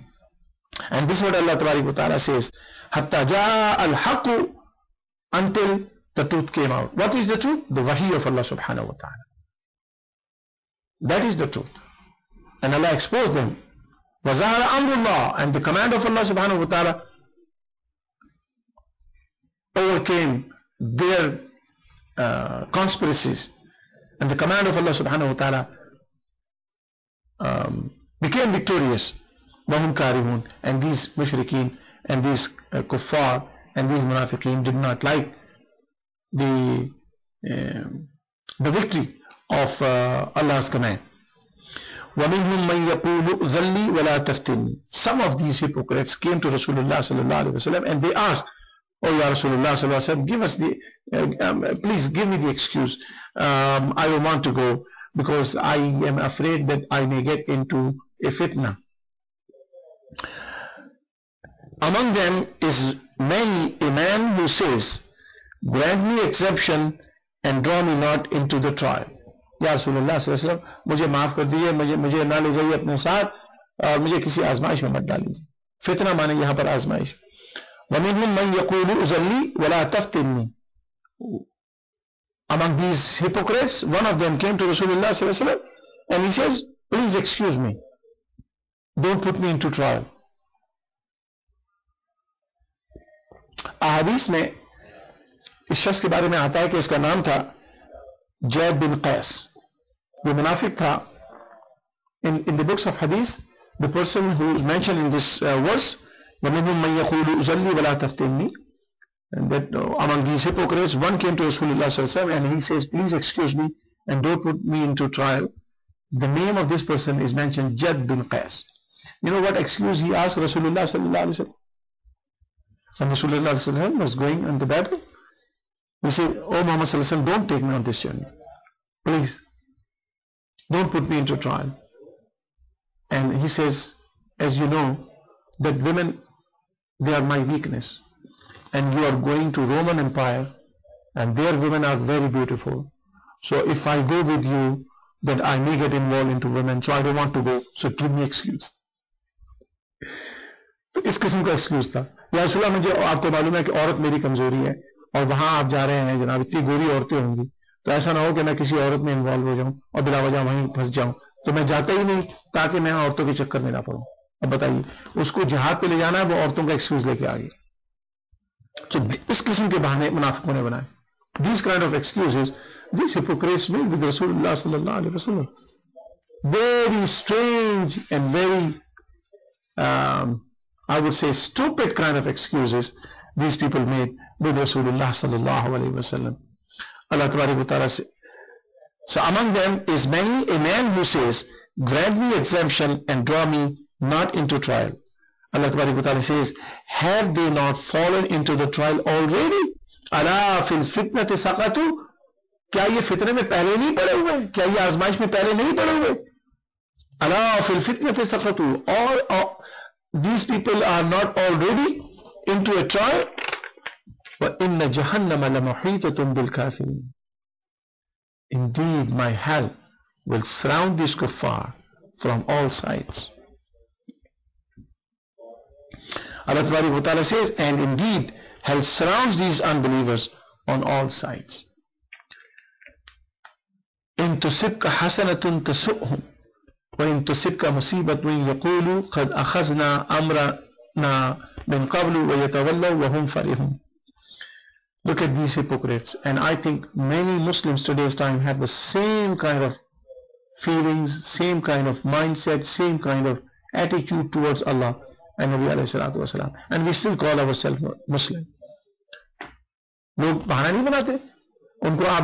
And this is what Allah Ta'ala says, Hatta jaa al-haqu, until the truth came out. What is the truth? The wahi of Allah Subhanahu wa Ta'ala. That is the truth. And Allah exposed them. وَزَهَرَ أَمْرُ اللَّهِ. And the command of Allah Subhanahu wa Ta'ala overcame their conspiracies, and the command of Allah Subhanahu wa Ta'ala became victorious. وَهُمْ كَارِهُونَ. And these mushrikeen and these kuffar and these munafiqeen did not like the victory of Allah's command. وَمِنْهُمْ مَنْ يَقُولُ ذَلِّي وَلَا تَفْتِنِّي. Some of these hypocrites came to Rasulullah sallallahu alaihi wasallam and they asked, "Oh Ya Rasulullah sallallahu alaihi wasallam, give us the please give me the excuse. I don't want to go. because I am afraid that I may get into a fitna. Among them is many a man who says, grant me exemption and draw me not into the trial. या रसूलुल्लाह सल्लल्लाहु अलैहि वसल्लम, मुझे माफ कर दीजिए, मुझे ना ले जाइए अपने साथ और मुझे किसी आजमाइश में मत डालिए. फितना माने यहाँ पर आजमाइश. वमिनहुम मन यक़ूलु उज़ल्ली वला तफ़्तिननी. Among these hypocrites, one of them came to Rasulullah sallallahu alaihi wasallam and he says, please excuse me, don't put me into trial. अहादीस में इस शख्स के बारे में आता है कि इसका नाम था जैद बिन कैस. वो मुनाफिक था. In the books of hadith, the person who is mentioned in this verse, وَمِنْهُمْ مَنْ يَقُولُ أُزَلِّي وَلَا تَفْتِنِّي, and that among these hypocrites, one came to Rasulullah sallallahu alaihi wasallam and he says, please excuse me and don't put me into trial. The name of this person is mentioned, Jad bin Qais. You know what excuse he asked Rasulullah sallallahu alaihi wasallam? And Rasulullah sallallahu alaihi wasallam was going on the battle. He said, oh Muhammad sallallahu alaihi wasallam, don't take me on this journey. Please, don't put me into trial. And he says, as you know, that women, they are my weakness. And you are going to Roman Empire and their women are very beautiful. So if I go with you, then I may get involved into women. So I don't want to go. So give me excuse. तो इस किस्म का excuse था. या रसूलुल्लाह, मुझे आपको मालूम है कि औरत मेरी कमजोरी है और वहां आप जा रहे हैं जनाब, इतनी गोरी औरतें होंगी, तो ऐसा ना हो कि मैं किसी औरत में इन्वॉल्व हो जाऊं और बिला वजह वहीं फंस जाऊं. तो मैं जाता ही नहीं ताकि मैं औरतों के चक्कर में ना पड़ूं. अब बताइए, उसको जिहाद पे ले जाना है, वो औरतों का एक्सक्यूज लेके आ गया. So इस किस्म के बहाने मुनाफिकों ने बनाए. These kind of excuses, these hypocrites made with Rasulullah sallallahu alaihi wasallam. Very strange and very, I would say, stupid kind of excuses these people made with Rasulullah sallallahu alaihi wasallam. Allah tabarak wa ta'ala says, so among them is many a man who says, grant me exemption and draw me not into trial. Allah tabarak wa ta'ala says, have they not fallen into the trial already? Ala fil fitnati saqatu. क्या ये फितने में पहले नहीं पड़े हुए? क्या ये आजमाइश में पहले नहीं पड़े हुए? Ala fil fitnati saqatu. All these people are not already into a trial. Wa inna jahannama lamuhitatun bil kafirin. Indeed, my hell will surround these kuffar from all sides. Allah Ta'ala says, and indeed, hell surrounds these unbelievers on all sides. إن تصبك حسنة تسؤهم وإن تصبك مصيبة يقولوا قد أخذنا أمرنا من قبل ويتولوا وهم فرحون. Look at these hypocrites, and I think many Muslims today's time have the same kind of feelings, same kind of mindset, same kind of attitude towards Allah and Nabi alayhi salatu wasalam, and we still call ourselves Muslim. लोग बहाना नहीं बनाते. उनको आप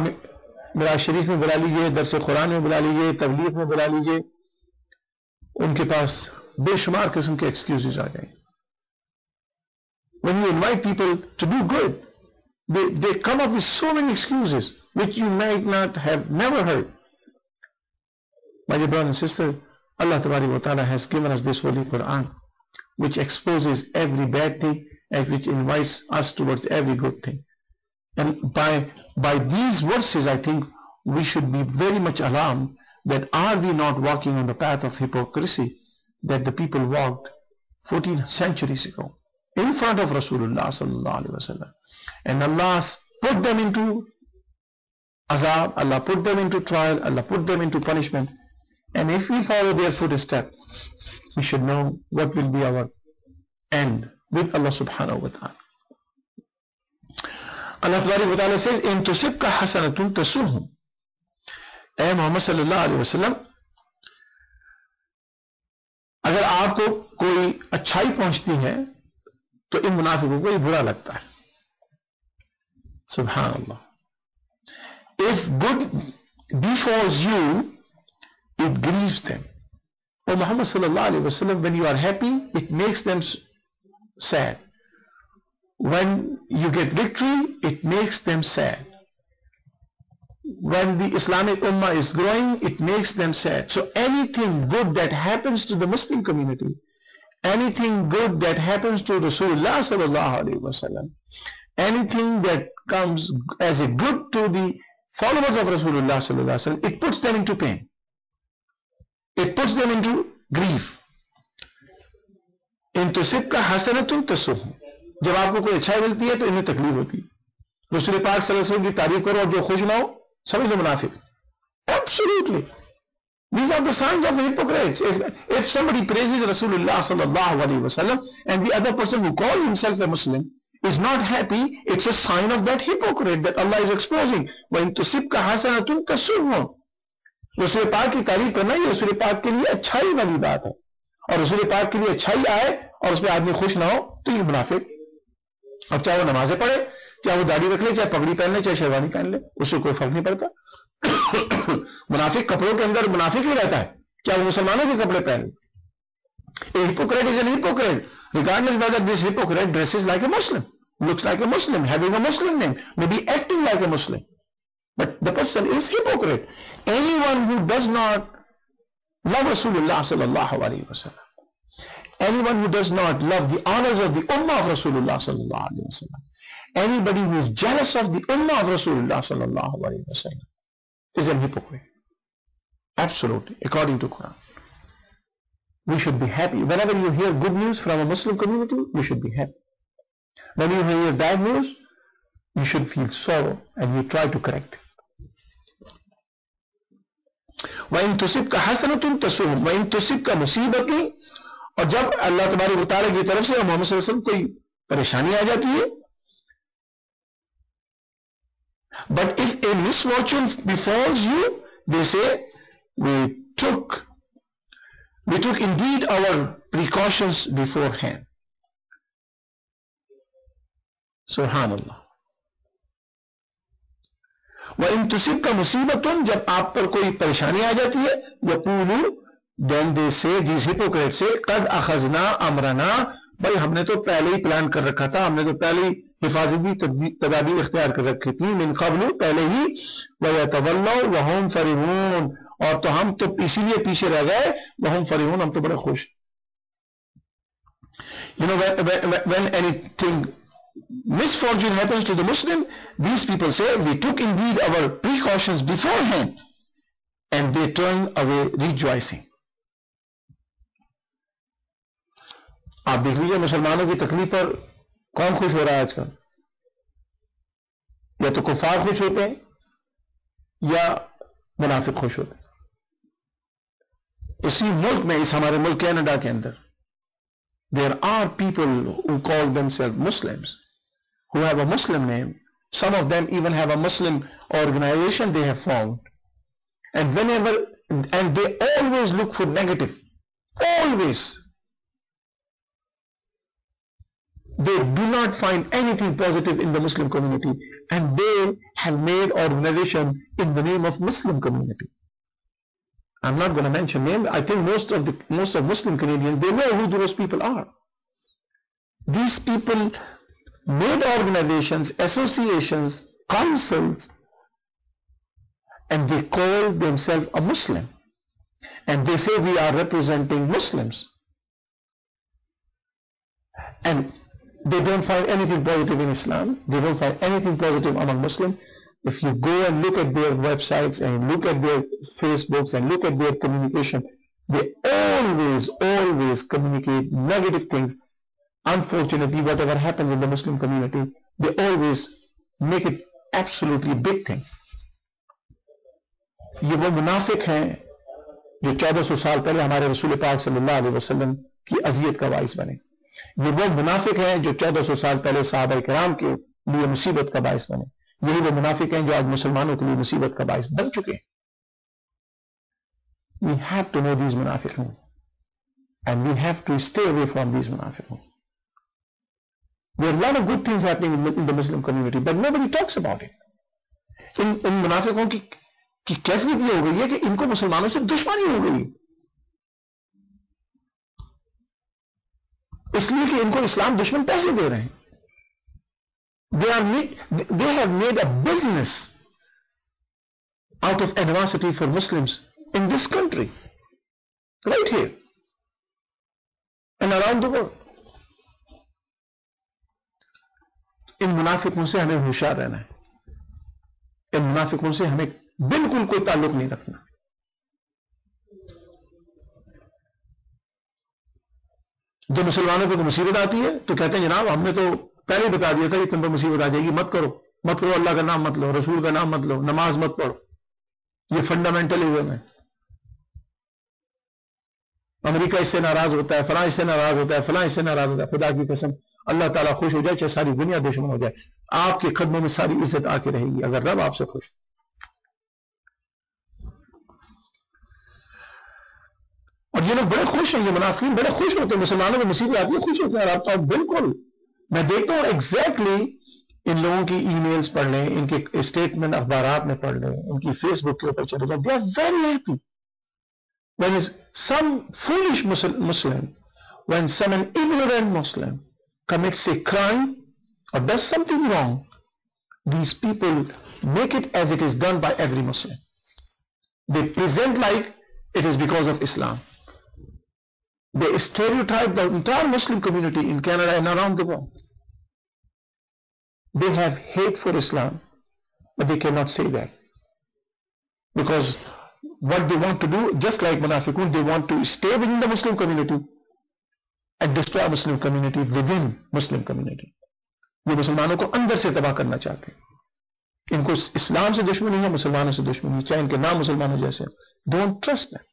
मिराज शरीफ में बुला लीजिए, दरस कुरान में बुला लीजिए, तबलीग में बुला लीजिए, उनके पास बेशुमार किस्म के एक्सक्यूजेस आ जाएंगे. When you invite people to do good, they come up with so many excuses which you might not have never heard. My dear brothers and sisters, Allah Ta'ala has given us this holy Quran, which exposes every bad thing and which invites us towards every good thing. And by these verses, I think we should be very much alarmed that are we not walking on the path of hypocrisy that the people walked 14 centuries ago in front of Rasulullah sallallahu alaihi wasallam. And Allah put them into azab, Allah put them into trial, Allah put them into punishment. And if we follow their footsteps, we should know what will be our end with Allah subhanahu wa ta'ala. Allah Ta'ala says, in tusibka hasanatun tasuhum. ऐ मोहम्मद सल्लल्लाहु अलैहि वसल्लम, अगर आपको कोई अच्छाई पहुंचती है तो इन मुनाफिकों को ये बुरा लगता है. Subhanallah. If good befalls you, it grieves them. Oh Muhammad sallallahu alaihi wasallam, when you are happy, it makes them sad. When you get victory, it makes them sad. when the Islamic Ummah is growing, it makes them sad. So anything good that happens to the Muslim community, anything good that happens to Rasulullah sallallahu alaihi wasallam, anything that comes as a good to the followers of Rasulullah sallallahu alaihi wasallam, it puts them into pain. It puts them into grief. इन तुसिबका हसनतुन तसुहु, जब आपको कोई अच्छा मिलती है तो इन्हें तकलीफ होती है. रसूल पाक सल्लल्लाहु अलैहि वसल्लम की तारीफ करो और जो खुश ना हो, समझ लो मुनाफिक. Absolutely. These are the signs of the hypocrites. If somebody praises Rasulullah sallallahu alaihi wasallam and the other person who calls himself a Muslim is not happy, it's a sign of that hypocrite that Allah is exposing. وَإِن تُصِبْكَ حَسَنَةٌ تَسُرْهُمْ. रसूल पाक की तारीफ करना ये रसूल पाक के लिए अच्छाई वाली बात है, और रसूल पाक के लिए अच्छाई आए और उसमें आदमी खुश ना हो तो ये मुनाफिक. अब चाहे वो नमाजें पढ़े, चाहे वो दाढ़ी रख ले, चाहे पगड़ी पहन ले, चाहे शेरवानी पहन ले, उससे कोई फर्क नहीं पड़ता. मुनाफिक कपड़ों के अंदर मुनाफिक ही रहता है, क्या वो मुसलमानों के कपड़े पहन ले. A hypocrite is an hypocrite regardless whether this hypocrite dresses like a Muslim, looks like a Muslim, having a Muslim name, maybe acting like a Muslim, but the person is hypocrite. Anyone who does not love Rasulullah sallallahu alaihi wasallam, anyone who does not love the honors of the ummah of Rasulullah sallallahu alaihi wasallam, anybody who is jealous of the ummah of Rasulullah sallallahu alaihi wasallam is a hypocrite. Absolutely, according to Quran. We should be happy. Whenever you hear good news from a Muslim community, we should be happy. When you hear bad news, you should feel sorrow and you try to correct it. وَإِن تُصِبْكَ حَسَنَةٌ تَسُؤْهُمْ وَإِن تُصِبْكَ مُصِيبَةٌ, और जब अल्लाह तबारक व तआला की तरफ से मोहम्मद सल्लल्लाहु अलैहि वसल्लम कोई परेशानी आ जाती है, but if a misfortune befalls you, they say, we took indeed our precautions beforehand. Subhanallah. وَإِن تُصِبْكَ مُصِيبَةٌ, जब आप पर कोई परेशानी आ जाती है, यक़ूलू, then they say, these hypocrites say, قَدْ أَخَذْنَا أَمْرَنَا, भाई हमने तो पहले ही प्लान कर रखा था, हमने तो पहले ही हिफाजती तदाबीर इख्तियार कर रखी थी, मिन क़ब्लु, पहले ही, वयतवल्लौ वहुम फरिहून, और तो हम तो इसीलिए पीछे रह गए, वहुम फरिहून, हम तो बड़े खुश. You know, when anything misfortune happens to the Muslim, these people say, we took indeed our precautions beforehand, and they turn away rejoicing. आप देख लीजिए मुसलमानों की तकलीफ पर कौन खुश हो रहा है आजकल. या तो कुफार खुश होते हैं या मुनाफिक खुश होते हैं. इसी मुल्क में, इस हमारे मुल्क कनाडा के अंदर, there are people who call themselves Muslims, who have a Muslim name. Some of them even have a Muslim organization they have formed, and they always look for negative. Always. They do not find anything positive in the Muslim community, and they have made organization in the name of Muslim community. I'm not going to mention names. I think most of Muslim Canadians, they know who those people are. These people made organizations, associations, councils, and they call themselves a Muslim, and they say we are representing Muslims, and they don't find anything positive in Islam. They don't find anything positive among Muslims. If you go and look at their websites and look at their Facebooks and look at their communication, they always communicate negative things. Unfortunately, whatever happens in the Muslim community, they always make it absolutely big thing. ये वो मुनाफिक हैं जो 1400 साल पहले हमारे रसूल पाक सल्लल्लाहु अलैहि वसल्लम की अज़ियत का बाइस बने. ये वो मुनाफिक हैं जो 1400 साल पहले सहाबा किराम के लिए मुसीबत का बाइस बने. यही वो मुनाफिक हैं जो आज मुसलमानों के लिए मुसीबत का बाइस बन चुके हैं. We have to know these munafiqun, and we have to stay away from these munafiqun. There are a lot of good things happening in the Muslim community, but nobody talks about it. इन मुनाफिकों की कैफियत ये हो गई है कि इनको मुसलमानों से दुश्मनी हो गई, इसलिए कि इनको इस्लाम दुश्मन पैसे दे रहे हैं. They have made a business out of animosity for Muslims in this country, right here and around the world. इन मुनाफिकों से हमें होशियार रहना है, इन मुनाफिकों से हमें बिल्कुल कोई ताल्लुक नहीं रखना। जब मुसलमानों पर मुसीबत आती है तो कहते हैं जनाब हमने तो पहले ही बता दिया था कि तुम पर मुसीबत आ जाएगी, मत करो, मत करो, अल्लाह का नाम मत लो, रसूल का नाम मत लो, नमाज मत पढ़ो। ये फंडामेंटलिज्म है। अमेरिका इससे नाराज होता है, फलां इससे नाराज होता है, फलां इससे नाराज होता है। खुदा की कसम अल्लाह ताला खुश हो जाए चाहे सारी दुनिया दुश्मन हो जाए, आपके कदमों में सारी इज्जत आके रहेगी अगर रब आपसे खुश। और ये लोग बड़े खुश हैं, ये मुनाफिकीन बड़े खुश होते हैं, मुसलमानों में मुसीबत आती है खुश होते हैं। आप बिल्कुल मैं देखता हूं एग्जैक्टली इन लोगों की ईमेल्स पढ़ लें, इनके स्टेटमेंट अखबारात में पढ़ लें, उनकी फेसबुक के ऊपर चले जाए, they are very happy when some foolish Muslim, when some ignorant Muslim commits a crime or does something wrong, these people make it as it is done by every Muslim. They present like it is because of Islam. They stereotype the entire Muslim community in Canada and around the world. They have hate for Islam, but they cannot say that. Because what they want to do, just like Munafiqun, they want to stay within the Muslim community and destroy Muslim community within Muslim community. ये मुसलमानों को अंदर से तबाह करना चाहते हैं। इनको इस्लाम से दुश्मनी है, मुसलमानों से दुश्मनी, चाहे इनके नाम मुसलमानों जैसे। Don't trust them.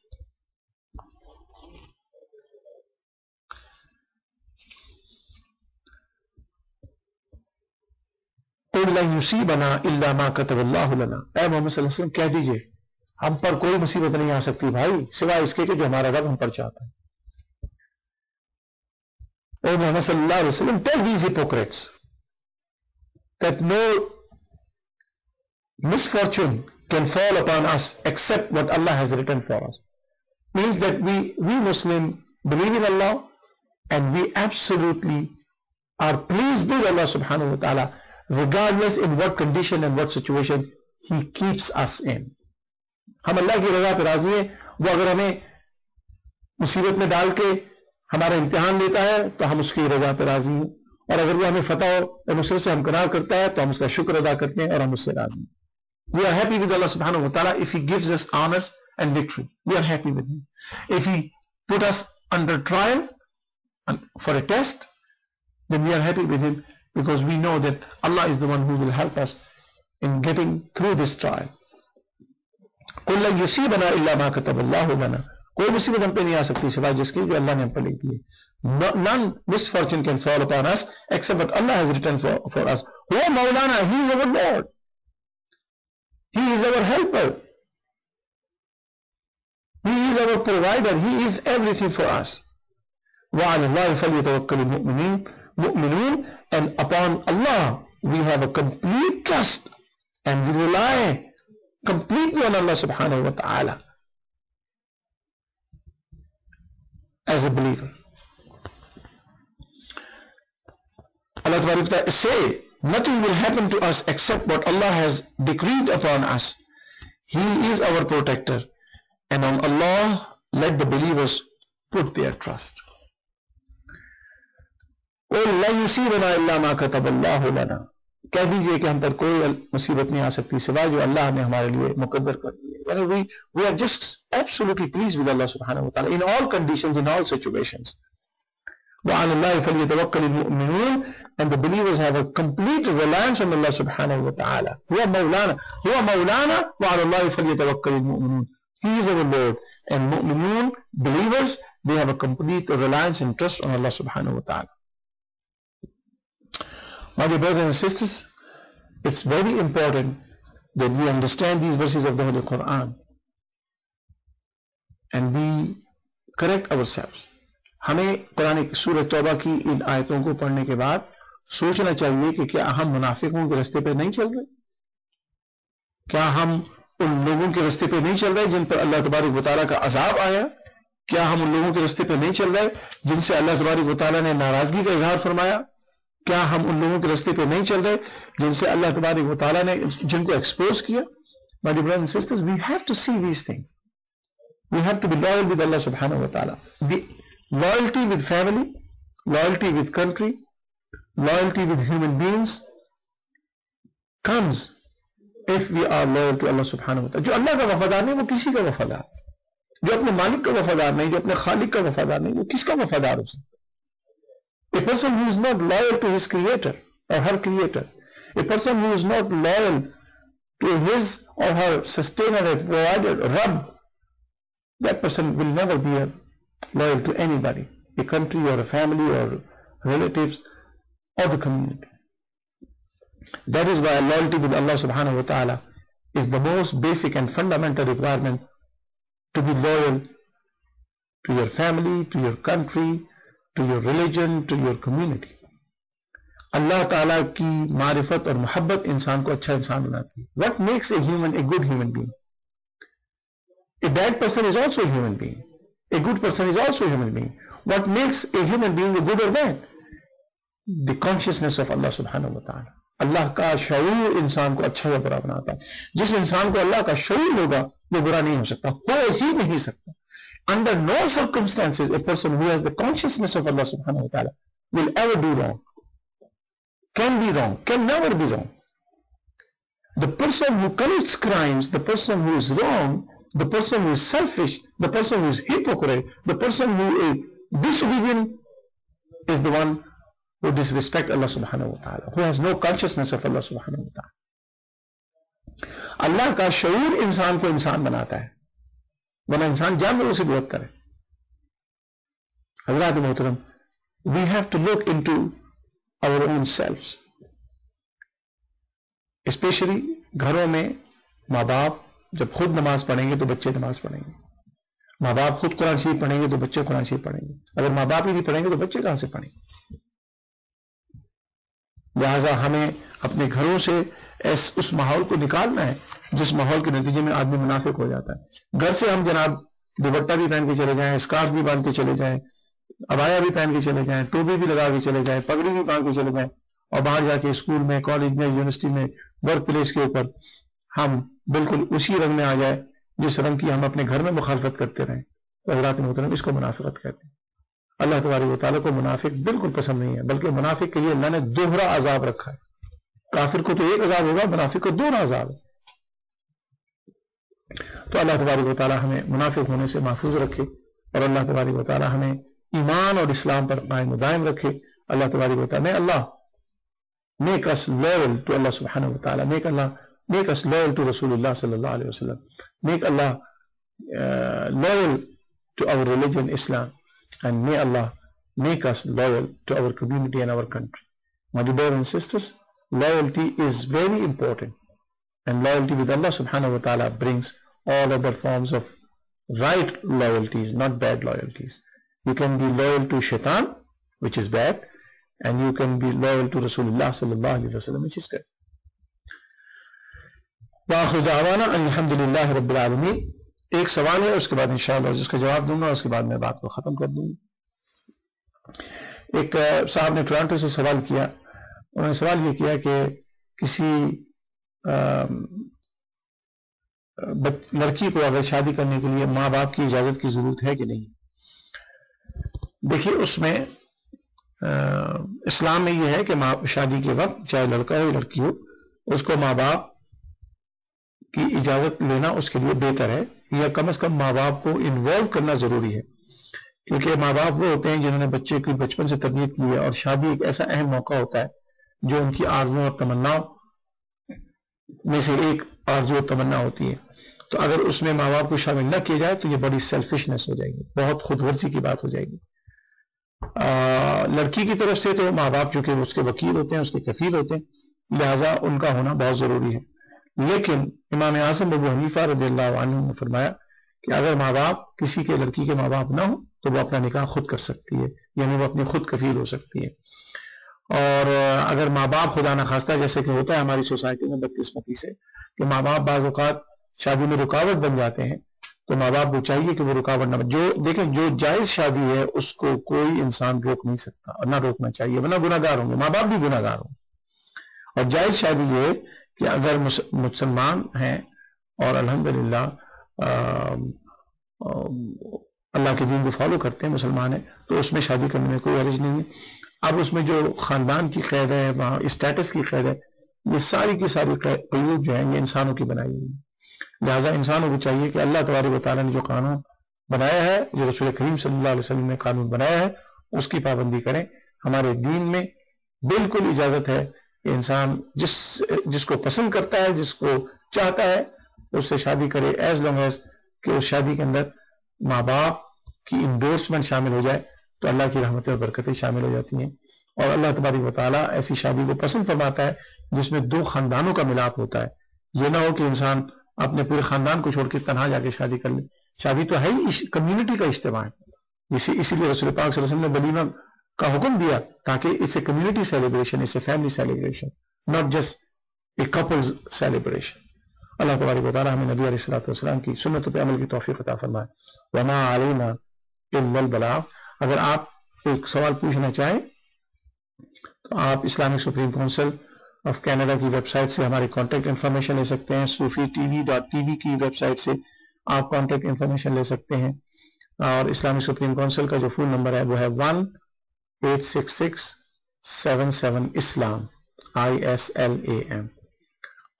युसीबना इल्ला मा कतबल्लाहु लना, ऐ मोहम्मद सल्लल्लाहु अलैहि वसल्लम कह दीजिए हम पर कोई मुसीबत नहीं आ सकती भाई सिवाय इसके कि जो हमारा रब हम पर चाहता है। ओ मोहम्मद सल्लल्लाहु अलैहि वसल्लम tell these hypocrites that no misfortune can fall upon us except what Allah has written for us. Means that we Muslim believe in Allah and we absolutely are pleased with Allah subhanahu wa ta'ala regardless in what condition and what situation He keeps us in. हम अल्लाह की रजा पर राजी हैं। वो अगर हमें मुसीबत में डाल के हमारा इम्तिहान लेता है तो हम उसकी रजा पर राजी हैं, और अगर वो हमें फतह और नुसरत से हमकरार करता है तो हम उसका शुक्र अदा करते हैं और हम उससे राजी हैं। We are happy with Allah सुब्हानहू व तआला if he gives us honours and victory, we are happy with him. If he put us under trial for a test then we are happy with him because we know that Allah is the one who will help us in getting through this trial. कुल युसीबना इल्ला मा कतबल्लाहु लना, कोई मुसीबत हम पे नहीं आ सकती सिवाय जिसकी जो अल्लाह ने हम पर लिख दी है। None misfortune can fall upon us except what Allah has written for us. हुआ मौलाना, he is our Lord, he is our helper, he is our provider, he is everything for us. وعلى الله فليتوكل المؤمنون, and upon Allah we have a complete trust and we rely completely on Allah subhanahu wa ta'ala as a believer. Allah ta'ala say nothing will happen to us except what Allah has decreed upon us. He is our protector, and on Allah let the believers put their trust. कह दीजिए कि हम पर कोई मुसीबत नहीं आ सकती सिवाय जो अल्लाह ने हमारे लिए मुकद्दर कर दी है। We are just absolutely pleased with Allah subhanahu wa ta'ala in all conditions, in all situations. وَعَلَى اللَّهِ فَلْيَتَوَكَّلِ الْمُؤْمِنُونَ, and the believers have a complete reliance on Allah subhanahu wa ta'ala. هُوَ مَوْلَانَا وَعَلَى اللَّهِ فَلْيَتَوَكَّلِ الْمُؤْمِنُونَ. He is our Lord, and mu'minun, believers, they have a complete reliance and trust on Allah subhanahu wa ta'ala. My dear brothers and sisters, it's very important that we understand these verses of the Holy Quran and we correct ourselves. हमें कुरान सूरह तौबा की इन आयतों को पढ़ने के बाद सोचना चाहिए कि क्या हम मुनाफिकों के रास्ते पे नहीं चल रहे, क्या हम उन लोगों के रास्ते पे नहीं चल रहे जिन पर अल्लाह तबारक व तआला का अजाब आया, क्या हम उन लोगों के रास्ते पे नहीं चल रहे जिनसे अल्लाह तबारक व तआला ने नाराजगी का इजहार फरमाया, क्या हम उन लोगों के रास्ते पे नहीं चल रहे जिनसे अल्लाह तबारक व तआला ने जिनको एक्सपोज किया, My dear brothers and sisters, we have to see these things. We have to be loyal with Allah subhanahu wa ta'ala. The loyalty with family, loyalty with country, loyalty with human beings comes if we are loyal to Allah subhanahu wa ta'ala. जो अल्लाह का वफादार नहीं वो किसी का वफादार, जो अपने मालिक का वफादार नहीं, जो अपने खालिक का वफादार नहीं, वो किसका वफादार हो सकता? A person who is not loyal to his creator or her creator, a person who is not loyal to his or her sustainer and provider, Rabb, that person will never be loyal to anybody, a country or a family or relatives or the community. That is why loyalty with Allah subhanahu wa ta'ala is the most basic and fundamental requirement, to be loyal to your family, to your country, to your religion, to your community. Allah Ta'ala की मारिफत और मोहब्बत इंसान को अच्छा इंसान बनाती है. What makes a human a good human being? A bad person is also a human being. A good person is also a human being. What makes a human being a good or bad? The consciousness of Allah subhanahu wa ta'ala. अल्लाह का शऊर इंसान को अच्छा या बुरा बनाता है. जिस इंसान को अल्लाह का शऊर होगा वो बुरा नहीं हो सकता, हो ही नहीं सकता. Under no circumstances a person who has the consciousness of Allah subhanahu wa ta'ala will ever do wrong, can be wrong, can never be wrong. The person who commits crimes, the person who is wrong, the person who is selfish, the person who is hypocrite, the person who is disobedient is the one who disrespects Allah subhanahu wa ta'ala, who has no consciousness of Allah subhanahu wa ta'ala. अल्लाह का शऊर इंसान को इंसान बनाता है, वरना इंसान जानवरों से विरोध करे. हज़रात मोहतरम, we have to look into our own selves. Especially घरों में माँ बाप जब खुद नमाज पढ़ेंगे तो बच्चे नमाज पढ़ेंगे. माँ बाप खुद कुरान शरीफ पढ़ेंगे तो बच्चे कुरान शरीफ पढ़ेंगे. अगर माँ बाप ही नहीं पढ़ेंगे तो बच्चे कहां से पढ़ेंगे? लिहाजा हमें अपने घरों से उस माहौल को निकालना है जिस माहौल के नतीजे में आदमी मुनाफिक हो जाता है. घर से हम जनाब दुपट्टा भी पहन के चले जाएं, स्कार्फ भी बांध के चले जाएं, अबाया भी पहन के चले जाएं, टोपी भी लगा के चले जाएं, पगड़ी भी बांध के चले जाएं, और बाहर जाके स्कूल में, कॉलेज में, यूनिवर्सिटी में, वर्क प्लेस के ऊपर हम बिल्कुल उसी रंग में आ जाए जिस रंग की हम अपने घर में मुखालफत करते रहें, तो हज़रात मोहतरम इसको मुनाफिकत कहते हैं. अल्लाह तबारक व तआला को मुनाफिक बिल्कुल पसंद नहीं है, बल्कि मुनाफिक के लिए अल्लाह ने दोहरा अजाब रखा है. काफिर को तो एक अजाब होगा, मुनाफिक को दोहरा अजाब है. तो अल्लाह तबारक व तआला हमें मुनाफिक होने से महफूज रखे और अल्लाह तबारक व तआला हमें ईमान और इस्लाम पर कायम दायम रखे. अल्लाह तबारक व तआला, अल्लाह make us loyal to Allah subhanahu wa ta'ala, make us loyal to Rasulullah sallallahu alaihi wasallam, make Allah loyal to our religion Islam, and may Allah make us loyal to our community and our country. My dear brothers and sisters, loyalty is very important, and loyalty with Allah subhanahu wa ta'ala brings all other forms of right loyalties, not bad loyalties. You can be loyal to shaitan, which is bad, and you can be loyal to Rasulullah sallallahu alaihi wasallam, which is good. wa akhiru da'wana alhamdulillahi rabbil alamin. एक सवाल है, उसके बाद इंशाअल्लाह उसका जवाब दूंगा, उसके बाद मैं बात को खत्म कर दूंगा. एक साहब ने टोरंटो से सवाल किया. उन्होंने सवाल ये किया कि किसी लड़की को अगर शादी करने के लिए माँ बाप की इजाजत की जरूरत है कि नहीं. देखिए, उसमें इस्लाम में यह है कि शादी के वक्त चाहे लड़का हो या लड़की हो, उसको माँ बाप की इजाजत लेना उसके लिए बेहतर है, या कम से कम माँ बाप को इन्वॉल्व करना जरूरी है. क्योंकि माँ बाप वो होते हैं जिन्होंने बच्चे की बचपन से तरबियत की है, और शादी एक ऐसा अहम मौका होता है जो उनकी आरज़ू और तमन्नाओं में से एक आरज़ू और तमन्ना होती है. तो अगर उसमें माँ बाप को शामिल न किया जाए तो ये बड़ी सेल्फिशनेस हो जाएगी, बहुत खुदगर्जी की बात हो जाएगी. लड़की की तरफ से तो माँ बाप चूंकि उसके वकील होते हैं, उसके कफील होते हैं, लिहाजा उनका होना बहुत जरूरी है. लेकिन इमाम आज़म अबू हनीफा रज़ियल्लाहु अन्हु ने फरमाया कि अगर माँ बाप, किसी के लड़की के माँ बाप ना हो तो वो अपना निकाह खुद कर सकती है, यानी वो अपनी खुद कफील हो सकती है. और अगर माँ बाप खुदा न खास्ता, जैसे कि होता है हमारी सोसाइटी में बदकिस्मती से, कि माँ बाप बाज़ औक़ात शादी में रुकावट बन जाते हैं, तो माँ बाप को चाहिए कि वो रुकावट ना, जो देखें जो जायज शादी है उसको कोई इंसान रोक नहीं सकता और ना रोकना चाहिए, वरना गुनाहगार होंगे, माँ बाप भी गुनाहगार होंगे. और जायज शादी ये कि अगर मुसलमान हैं और अल्हम्दुलिल्लाह अल्लाह के दीन को फॉलो करते हैं, मुसलमान हैं, तो उसमें शादी करने में कोई हर्ज नहीं है। अब उसमें जो खानदान की कैद है, वहाँ स्टेटस की कैद है, ये सारी की सारी कयूद जो है ये इंसानों की बनाई हुई है। लिहाजा इंसानों को चाहिए कि अल्लाह तबारक व तआला ने जो कानून बनाया है, जो रसूल करीम सल्लल्लाहु अलैहि वसल्लम ने कानून बनाया है, उसकी पाबंदी करें। हमारे दीन में बिल्कुल इजाजत है कि इंसान जिसको पसंद करता है, जिसको चाहता है, उससे शादी करे, एज लॉन्ग एज कि उस शादी के अंदर माँ बाप की इंडोर्समेंट शामिल हो जाए, तो अल्लाह की रहमतें और बरकतें शामिल हो जाती हैं। और अल्लाह तबारक व तआला ऐसी शादी को पसंद फरमाता है जिसमें दो खानदानों का मिलाप होता है। यह ना हो कि इंसान अपने पूरे खानदान को छोड़ के तनहा जाके शादी कर ले। शादी तो है ही कम्युनिटी का इज्तिमा है, इसीलिए रसूल पाक सल्लल्लाहु अलैहि वसल्लम ने वलीमा का हुक्म दिया, ताकि it's a community celebration, it's a family celebration, not just a couples celebration. अल्लाह तबारक व तआला हमें नबी अलैहिस्सलातु वस्सलाम की सुन्नतों पे अमल की तौफीक अता फरमाए। वमा अलैना इल्लल बलाग। अगर आप एक सवाल पूछना चाहें तो आप Islamic supreme council of Canada की वेबसाइट से हमारी कॉन्टैक्ट इंफॉर्मेशन ले सकते हैं। SufiTV.tv की वेबसाइट से आप कॉन्टैक्ट इंफॉर्मेशन ले सकते हैं। और इस्लामिक सुप्रीम काउंसिल का जो फोन नंबर है वो है 1-866-77 इस्लाम ISLAM।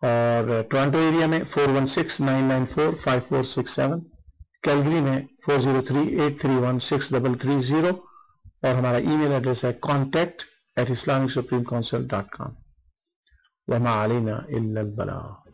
और टोरंटो एरिया में 416-994-5467, कैलगरी में 403-831-6330 और हमारा ईमेल एड्रेस है contact@islamicsupremecouncil.com। वमा अलैना इल्लल बलाग।